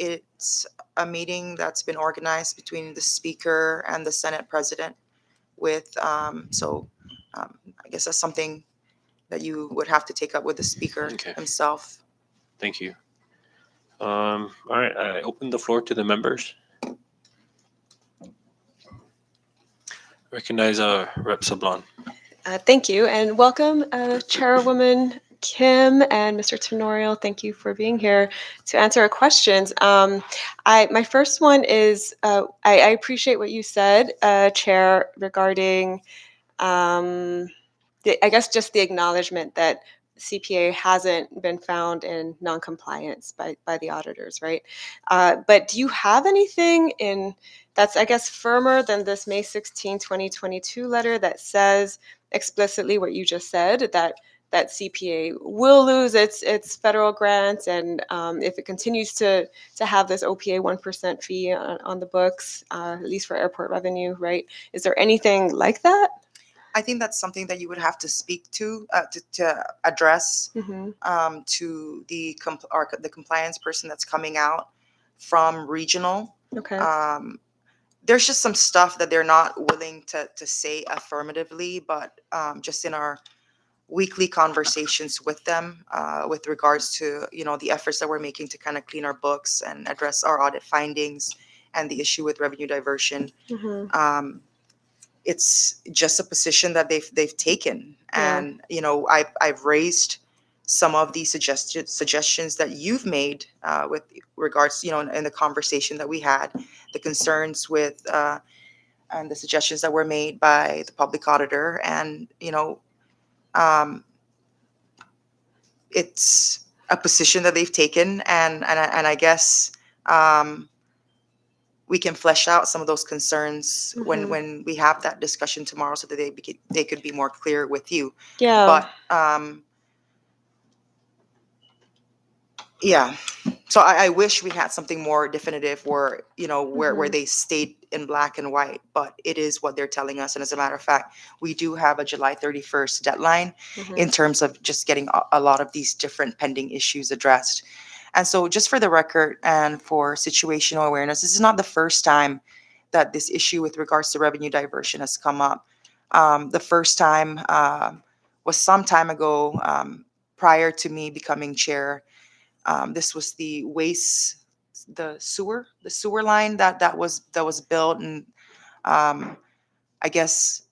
It's a meeting that's been organized between the speaker and the Senate president with, I guess that's something that you would have to take up with the speaker Okay. himself. Thank you. All right, I open the floor to the members. Recognize Rep. Sablon. Thank you and welcome, Chairwoman Kim and Mr. Tenorio. Thank you for being here to answer our questions. My first one is I appreciate what you said, Chair, regarding I guess just the acknowledgement that CPA hasn't been found in noncompliance by the auditors, right? But do you have anything that's, I guess, firmer than this May 16, 2022 letter that says explicitly what you just said, that CPA will lose its federal grants, and if it continues to have this OPA 1% fee on the books, at least for airport revenue, right? Is there anything like that? I think that's something that you would have to speak to address Mm-hmm. to the compliance person that's coming out from regional. Okay. There's just some stuff that they're not willing to say affirmatively, but just in our weekly conversations with them with regards to the efforts that we're making to kind of clean our books and address our audit findings and the issue with revenue diversion. Mm-hmm. It's just a position that they've taken, Yeah. and I've raised some of the suggestions that you've made with regards, in the conversation that we had, the concerns with and the suggestions that were made by the public auditor, and it's a position that they've taken, and I guess we can flesh out some of those concerns Mhm. when we have that discussion tomorrow, so that they could be more clear with you. Yeah. But yeah, so I wish we had something more definitive, where where Mhm. they state in black and white, but it is what they're telling us. And as a matter of fact, we do have a July 31st deadline in Mhm. terms of just getting a lot of these different pending issues addressed. And so, just for the record and for situational awareness, this is not the first time that this issue with regards to revenue diversion has come up. The first time was some time ago, prior to me becoming chair. This was the sewer line that was built, and I guess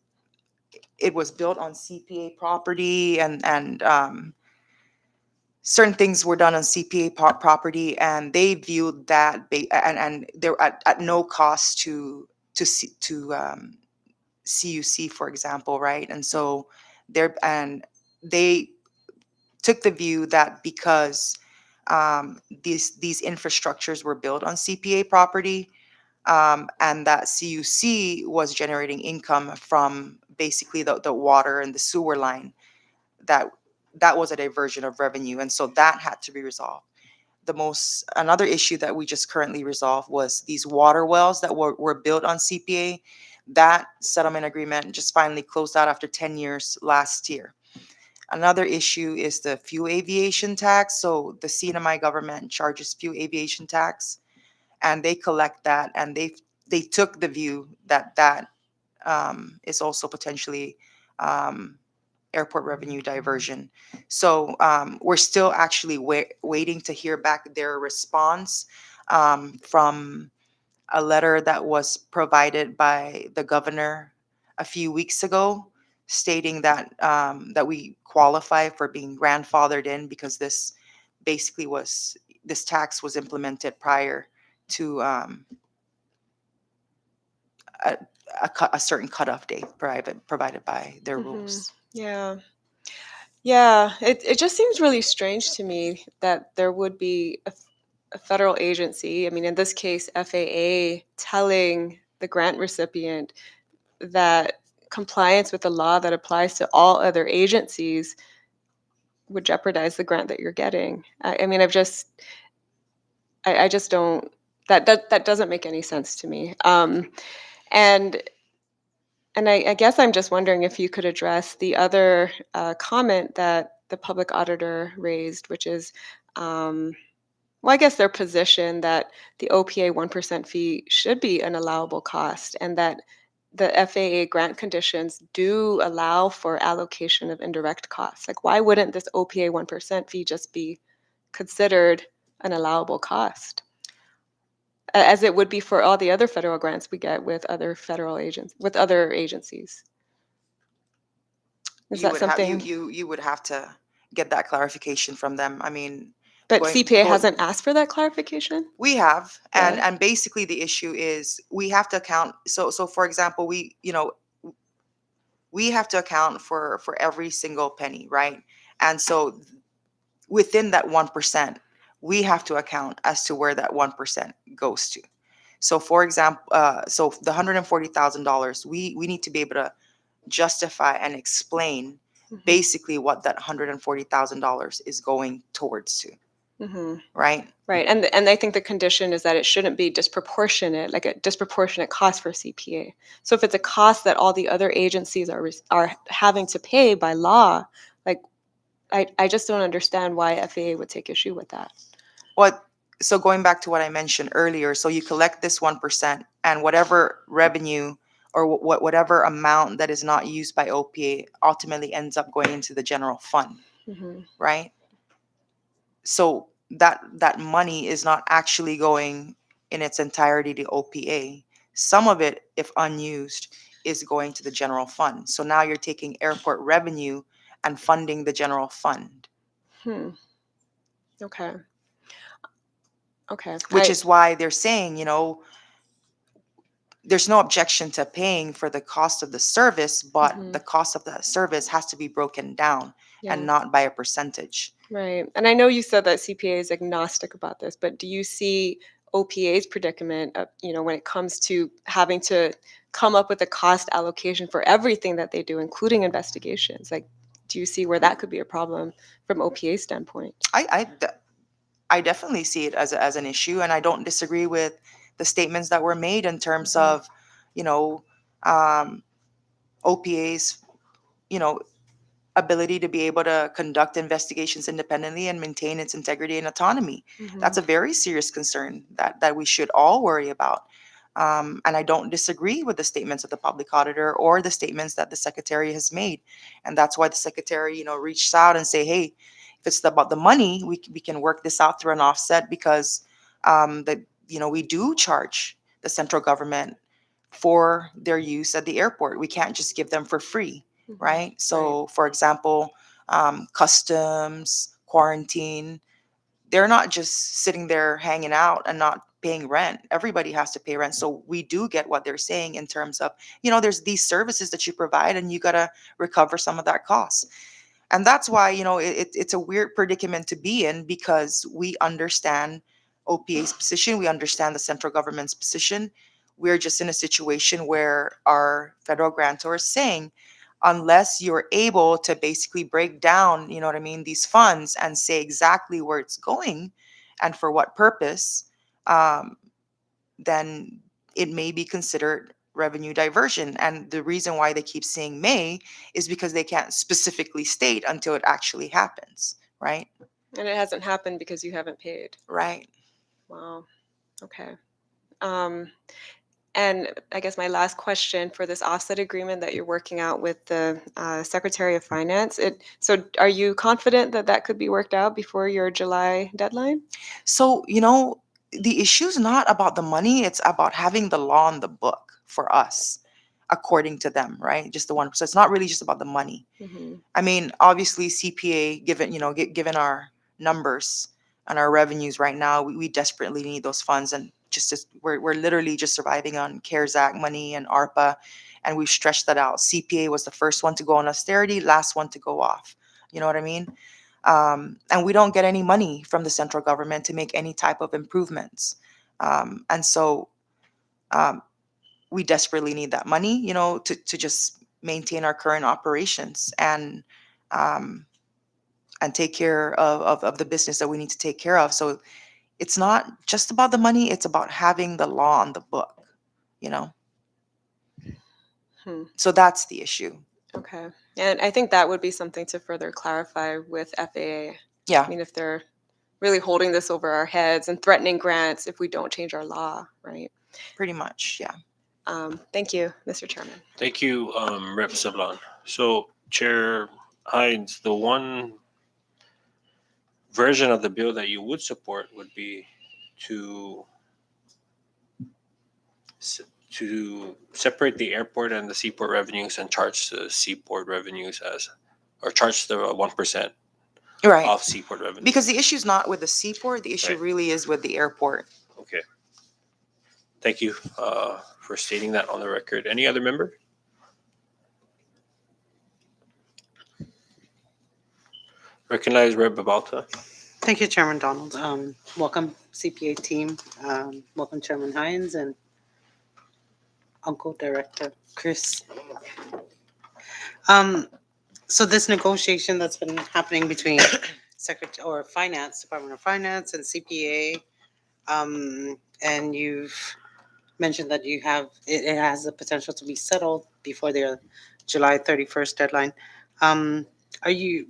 it was built on CPA property, and certain things were done on CPA property, and they viewed that and they're at no cost to CUC, for example, right? And so they took the view that because these infrastructures were built on CPA property, and that CUC was generating income from basically the water and the sewer line, that that was a diversion of revenue, and so that had to be resolved. Another issue that we just currently resolved was these water wells that were built on CPA. That settlement agreement just finally closed out after 10 years last year. Another issue is the fuel aviation tax. So the CNMI government charges fuel aviation tax, and they collect that, and they took the view that is also potentially airport revenue diversion. So we're still actually waiting to hear back their response from a letter that was provided by the governor a few weeks ago, stating that we qualify for being grandfathered in, because this tax was implemented prior to a, a certain cutoff date provided by their Mhm. rules. Yeah. Yeah. It just seems really strange to me that there would be a federal agency, I mean, in this case, FAA, telling the grant recipient that compliance with the law that applies to all other agencies would jeopardize the grant that you're getting. I mean, I just don't. That doesn't make any sense to me. And I guess I'm just wondering if you could address the other comment that the public auditor raised, which is, well, I guess their position that the OPA 1% fee should be an allowable cost, and that the FAA grant conditions do allow for allocation of indirect costs. Like, why wouldn't this OPA 1% fee just be considered an allowable cost, as it would be for all the other federal grants we get with other other agencies? Is You that would have something? you would have to get that clarification from them. I mean, But going CPA going hasn't asked for that clarification? we have, and Yeah. basically the issue is we have to account. So for example, we have to account for every single penny, right? And so within that 1%, we have to account as to where that 1% goes to. So for example, so the $140,000, we need to be able to justify and explain Mhm. basically what that $140,000 is going towards to, Mhm. right? Right, and I think the condition is that it shouldn't be disproportionate, like a disproportionate cost for CPA. So if it's a cost that all the other agencies are having to pay by law, like, I just don't understand why FAA would take issue with that. What So going back to what I mentioned earlier, so you collect this 1%, and whatever revenue or whatever amount that is not used by OPA ultimately ends up going into the general fund, Mhm. right? So that money is not actually going in its entirety to OPA. Some of it, if unused, is going to the general fund. So now you're taking airport revenue and funding the general fund. Hmm. Okay. Okay. which is why they're saying, there's no objection to paying for the cost of the service, but Mhm. the cost of the service has to be broken down Yeah. and not by a percentage. Right. And I know you said that CPA is agnostic about this, but do you see OPA's predicament, when it comes to having to come up with a cost allocation for everything that they do, including investigations? Like, do you see where that could be a problem from OPA's standpoint? I definitely see it as an issue, and I don't disagree with the statements that were made in terms Mhm. of, um, OPA's, you know, ability to be able to conduct investigations independently and maintain its integrity and autonomy. That's Mhm. a very serious concern that we should all worry about. And I don't disagree with the statements of the public auditor or the statements that the secretary has made. And that's why the secretary, reached out and say, hey, if it's about the money, we can work this out through an offset because we do charge the central government for their use at the airport. We can't just give them for free, Mhm. right? So, for example, customs, quarantine, they're not just sitting there hanging out and not paying rent. Everybody has to pay rent. So we do get what they're saying in terms of, there's these services that you provide and you got to recover some of that cost. And that's why, it's a weird predicament to be in because we understand OPA's position, we understand the central government's position. We're just in a situation where our federal grantor is saying, unless you're able to basically break down, you know what I mean, these funds and say exactly where it's going and for what purpose, um, then it may be considered revenue diversion. And the reason why they keep saying may is because they can't specifically state until it actually happens, right? And it hasn't happened because you haven't paid. Right. Wow. Okay. And I guess my last question for this offset agreement that you're working out with the Secretary of Finance, so are you confident that that could be worked out before your July deadline? So, the issue is not about the money, it's about having the law on the book for us, according to them, right? Just the one. So it's not really just about the money. Mhm. I mean, obviously, CPA, given our numbers and our revenues right now, we desperately need those funds. And we're literally just surviving on CARES Act money and ARPA, and we've stretched that out. CPA was the first one to go on austerity, last one to go off. You know what I mean? And we don't get any money from the central government to make any type of improvements. And so um, we desperately need that money, to just maintain our current operations um, and take care of the business that we need to take care of. So it's not just about the money, it's about having the law on the book, you know? Hmm. So that's the issue. Okay. And I think that would be something to further clarify with FAA. I Yeah, mean, if they're really holding this over our heads and threatening grants if we don't change our law, right? pretty much. Yeah. Thank you, Mr. Chairman. Thank you, Rep. Sablan. So, Chair Hines, the one version of the bill that you would support would be to to separate the airport and the seaport revenues and charge the seaport revenues or charge the 1% Right. of seaport revenue. Because the issue is not with the seaport, the issue Right. really is with the airport. Okay. Thank you for stating that on the record. Any other member? Recognize Rep. Babalta. Thank you, Chairman Donald. Welcome, CPA team. Welcome, Chairman Hines and Uncle Director Chris. So this negotiation that's been happening between Department of Finance and CPA, and you've mentioned that it has the potential to be settled before their July 31st deadline. Um, are you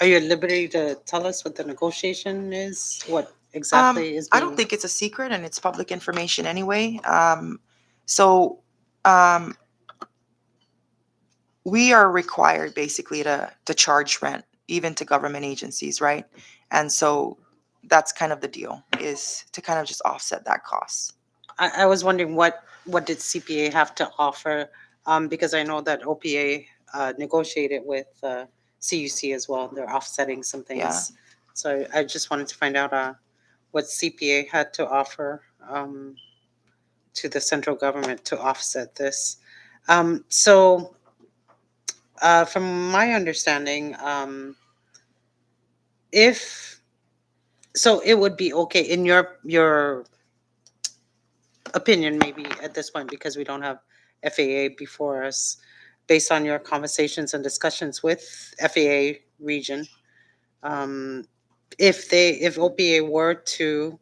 at liberty to tell us what the negotiation is? What exactly is I being? don't think it's a secret and it's public information anyway. So um, we are required basically to charge rent even to government agencies, right? And so that's kind of the deal, is to kind of just offset that cost. I was wondering what did CPA have to offer? Because I know that OPA negotiated with CUC as well. They're offsetting some things. Yeah. So I just wanted to find out what CPA had to offer to the central government to offset this. So from my understanding, if so, it would be okay in your opinion, maybe at this point, because we don't have FAA before us, based on your conversations and discussions with FAA region, if OPA were to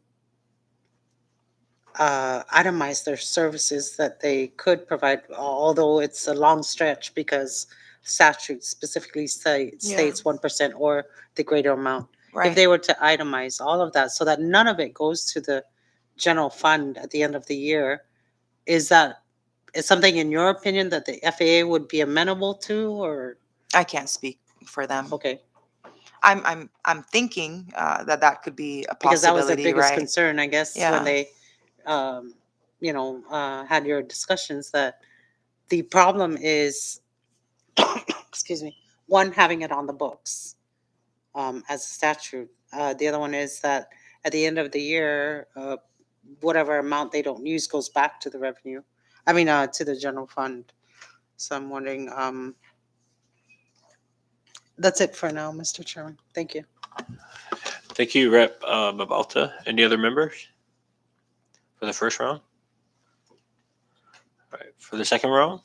itemize their services that they could provide, although it's a long stretch because statute specifically states 1% or the greater amount. Right. If they were to itemize all of that so that none of it goes to the general fund at the end of the year, is something in your opinion that the FAA would be amenable to, or I can't speak for them. okay? I'm thinking that could be a Because that was their possibility, biggest right? concern, I guess, Yeah. when they, had your discussions, that the problem is, excuse me, one, having it on the books as a statute. The other one is that at the end of the year, whatever amount they don't use goes back to the revenue. I mean, to the general fund. So I'm wondering. That's it for now, Mr. Chairman. Thank you. Thank you, Rep. Mabalta. Any other members for the first round? All right, for the second round.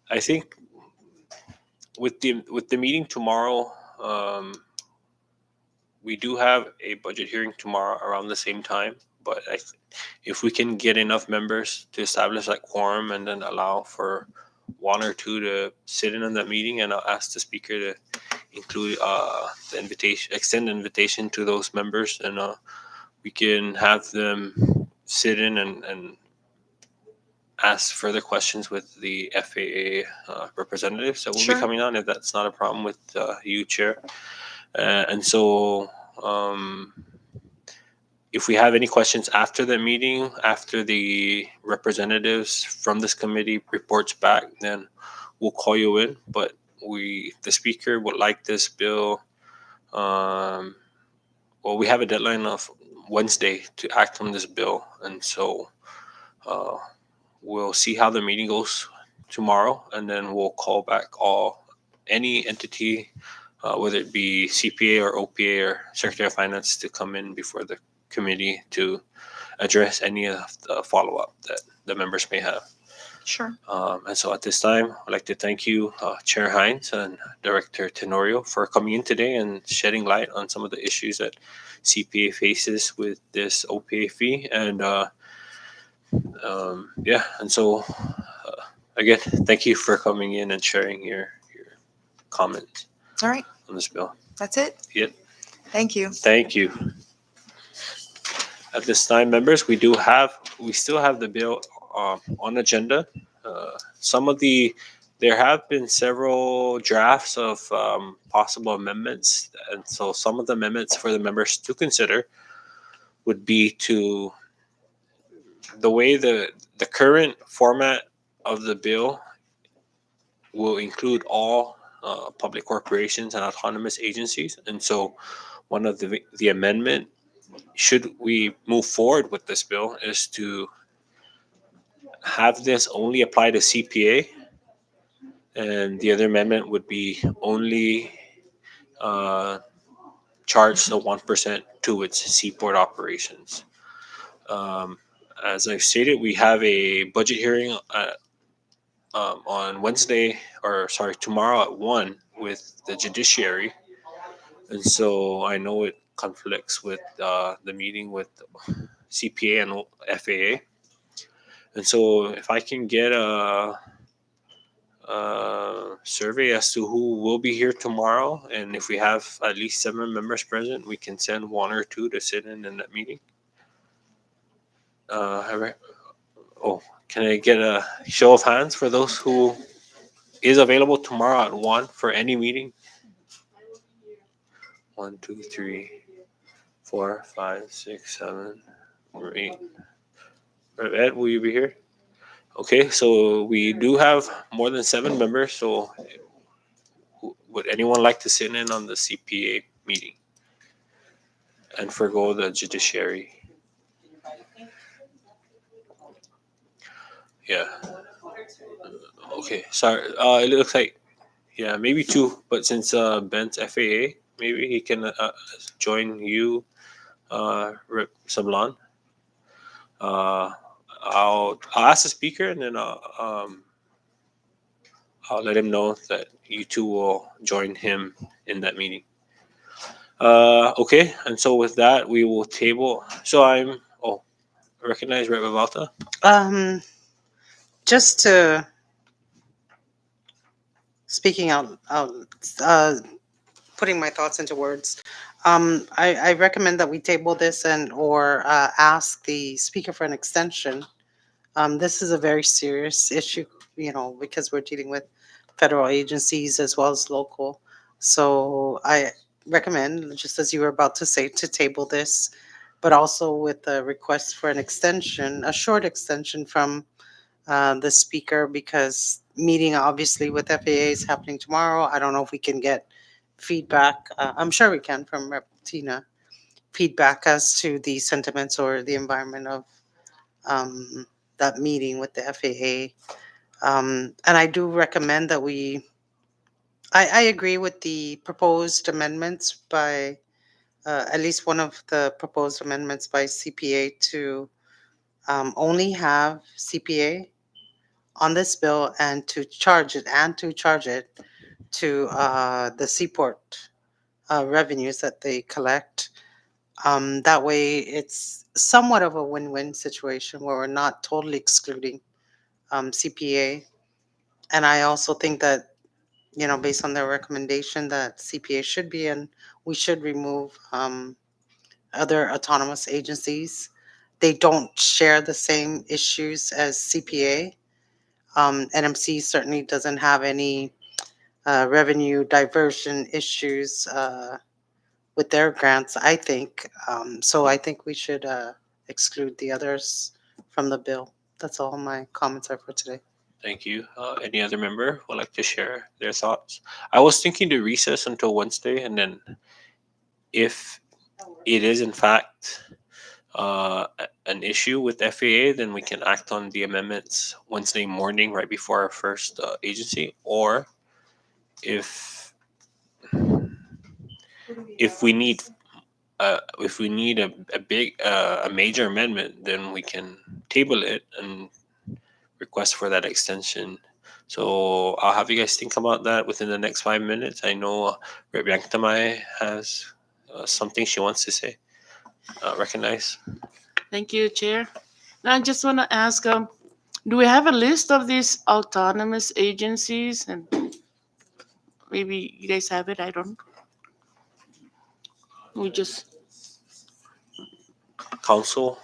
I think with the meeting tomorrow, we do have a budget hearing tomorrow around the same time. But if we can get enough members to establish that quorum and then allow for one or two to sit in on that meeting, and I'll ask the speaker to include the invitation, extend the invitation to those members, and we can have them sit in and ask further questions with the FAA representatives that will Sure. be coming on, if that's not a problem with you, Chair. And so if we have any questions after the meeting, after the representatives from this committee reports back, then we'll call you in. But the speaker would like this bill. Well, we have a deadline of Wednesday to act on this bill, and so we'll see how the meeting goes tomorrow, and then we'll call back any entity, whether it be CPA or OPA or Secretary of Finance, to come in before the committee to address any of the follow-up that the members may have. Sure. And so at this time, I'd like to thank you, Chair Hines and Director Tenorio, for coming in today and shedding light on some of the issues that CPA faces with this OPA fee. And and so again, thank you for coming in and sharing your comments All right. on this bill. That's it. Yep. Thank you. Thank you. At this time, members, we still have the bill on agenda. There have been several drafts of possible amendments, and so some of the amendments for the members to consider would be to the way the current format of the bill will include all public corporations and autonomous agencies, and so one of the amendment, should we move forward with this bill, is to have this only apply to CPA, and the other amendment would be only charge the 1% to its seaport operations. As I've stated, we have a budget hearing on tomorrow at 1 with the judiciary, and so I know it conflicts with the meeting with CPA and FAA. And so if I can get a survey as to who will be here tomorrow, and if we have at least 7 members present, we can send 1 or 2 to sit in that meeting. Can I get a show of hands for those who is available tomorrow at 1 for any meeting? 1, 2, 3, 4, 5, 6, 7, or 8. Ed, will you be here? Okay, so we do have more than 7 members. So, would anyone like to sit in on the CPA meeting and forgo the judiciary? Yeah. Okay. Sorry. It looks like maybe 2. But since Ben's FAA, maybe he can join you, Rep. Sablan. I'll ask the speaker, and then I'll let him know that you two will join him in that meeting. Okay, and so with that, we will table. So recognize Rep. Valta. Just to speaking out, putting my thoughts into words. I recommend that we table this and or ask the speaker for an extension. This is a very serious issue, because we're dealing with federal agencies as well as local. So I recommend, just as you were about to say, to table this, but also with a request for an extension, a short extension from the speaker, because meeting obviously with FAA is happening tomorrow. I don't know if we can get feedback. I'm sure we can from Rep. Tina, feedback as to the sentiments or the environment of that meeting with the FAA. And I do recommend that I agree with the proposed amendments by, at least one of the proposed amendments by CPA to only have CPA on this bill and to charge it to the seaport revenues that they collect. That way, it's somewhat of a win-win situation where we're not totally excluding CPA. And I also think that, based on their recommendation, that CPA should be, and we should remove other autonomous agencies. They don't share the same issues as CPA. NMC certainly doesn't have any revenue diversion issues with their grants, I think. So I think we should exclude the others from the bill. That's all my comments are for today. Thank you. Any other member would like to share their thoughts? I was thinking to recess until Wednesday, and then if it is in fact an issue with FAA, then we can act on the amendments Wednesday morning right before our first agency. Or if if we need a major amendment, then we can table it and request for that extension. So I'll have you guys think about that within the next 5 minutes. I know Rep. Yanktamai has something she wants to say. Recognize. Thank you, Chair. Now, I just want to ask, do we have a list of these autonomous agencies? And maybe you guys have it, I don't. We just, Council.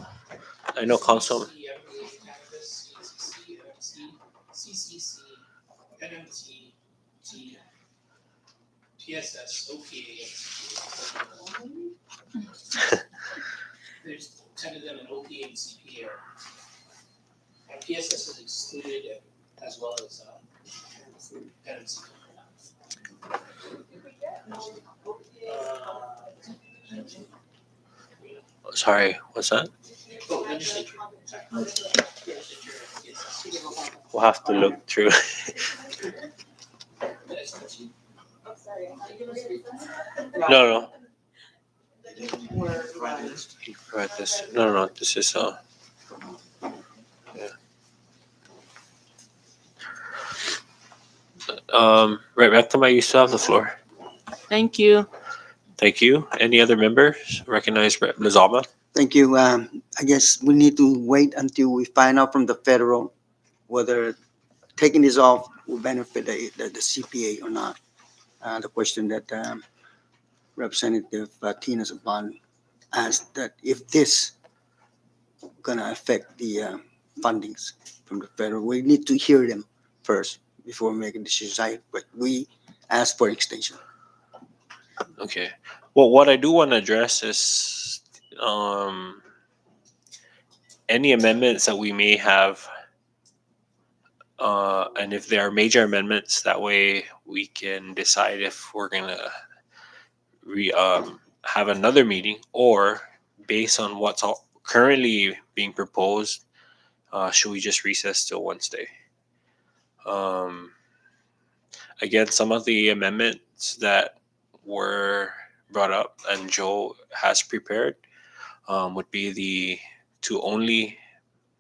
I know council. PSS, OPA. There's 10 of them in OPA and CPA. And PSS is excluded as well as NMC. Sorry, what's that? Oh, legislature. We'll have to look through. No. Right, this. No. This is yeah. Right, Rectum, you still have the floor. thank you. Thank you. Any other members? Recognize Rep. Lizama. Thank you. I guess we need to wait until we find out from the federal whether taking this off will benefit the CPA or not. The question that Representative Tina Zaban asked, that if this gonna affect the fundings from the federal, we need to hear them first before making decisions. But we asked for extension. Okay. Well, what I do want to address is any amendments that we may have, and if there are major amendments, that way we can decide if we're gonna have another meeting, or based on what's currently being proposed, should we just recess till Wednesday? Again, some of the amendments that were brought up and Joe has prepared would be to only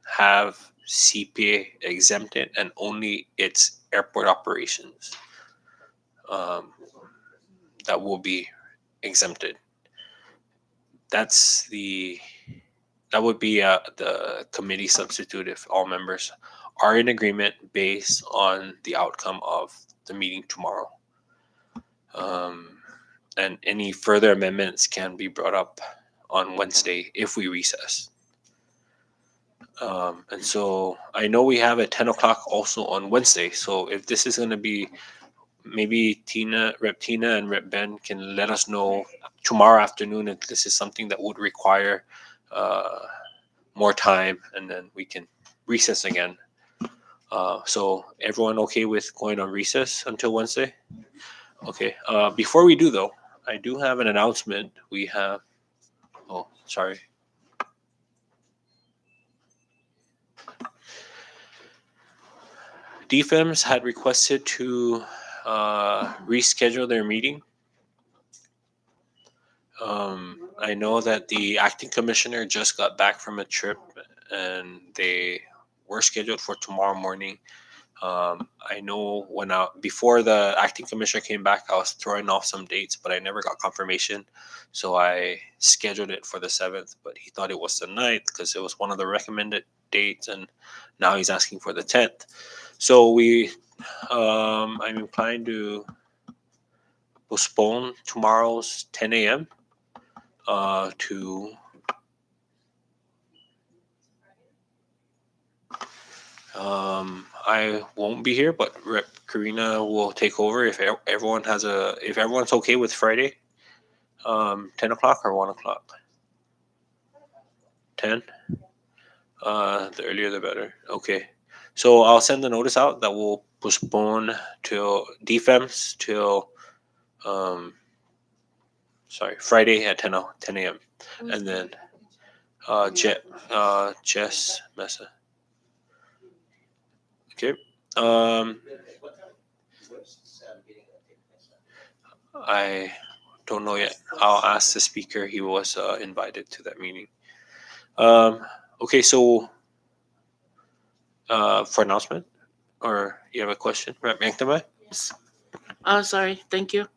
have CPA exempted and only its airport operations that will be exempted. That would be the committee substitute if all members are in agreement based on the outcome of the meeting tomorrow. And any further amendments can be brought up on Wednesday if we recess. And so I know we have at 10 o'clock also on Wednesday. So if this is going to be, maybe Rep Tina and Rep Ben can let us know tomorrow afternoon if this is something that would require more time, and then we can recess again. So everyone okay with going on recess until Wednesday? Okay. Before we do though, I do have an announcement. We have, oh, sorry. DFEMS had requested to reschedule their meeting. I know that the acting commissioner just got back from a trip and they were scheduled for tomorrow morning. I know before the acting commissioner came back, I was throwing off some dates, but I never got confirmation. So I scheduled it for the 7th, but he thought it was the 9th because it was one of the recommended dates, and now he's asking for the 10th. So I'm inclined to postpone tomorrow's 10 a.m. To I won't be here, but Rep Karina will take over if everyone's okay with Friday, 10 o'clock or 1 o'clock. 10. The earlier the better. Okay. So I'll send the notice out that we'll postpone till DFEMS till Friday at 10 a.m. And then Jess Mesa. Okay. I don't know yet. I'll ask the speaker. He was invited to that meeting. Okay, so for announcement, or you have a question, Rep Yanktamai? Yes. Sorry. Thank you.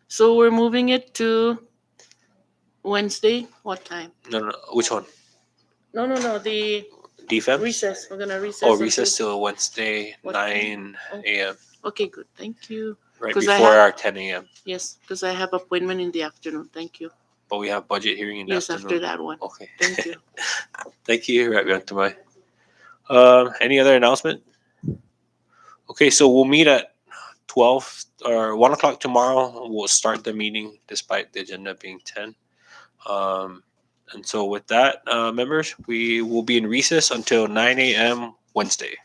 So we're moving it to Wednesday. What time? No. Which one? No. The DFEMS? recess. We're gonna recess. Oh, recess till Wednesday, What 9 a.m. Okay, good. Thank you. Right 'Cause before our 10 a.m. Yes, because I have appointment in the afternoon. Thank you. But we have budget hearing in the Yes, afternoon. after that one. Okay. Thank you. Thank you, Rep Yanktamai. Any other announcement? Okay, so we'll meet at 12 or 1 o'clock tomorrow. We'll start the meeting despite the agenda being 10. And so with that, members, we will be in recess until 9 a.m. Wednesday.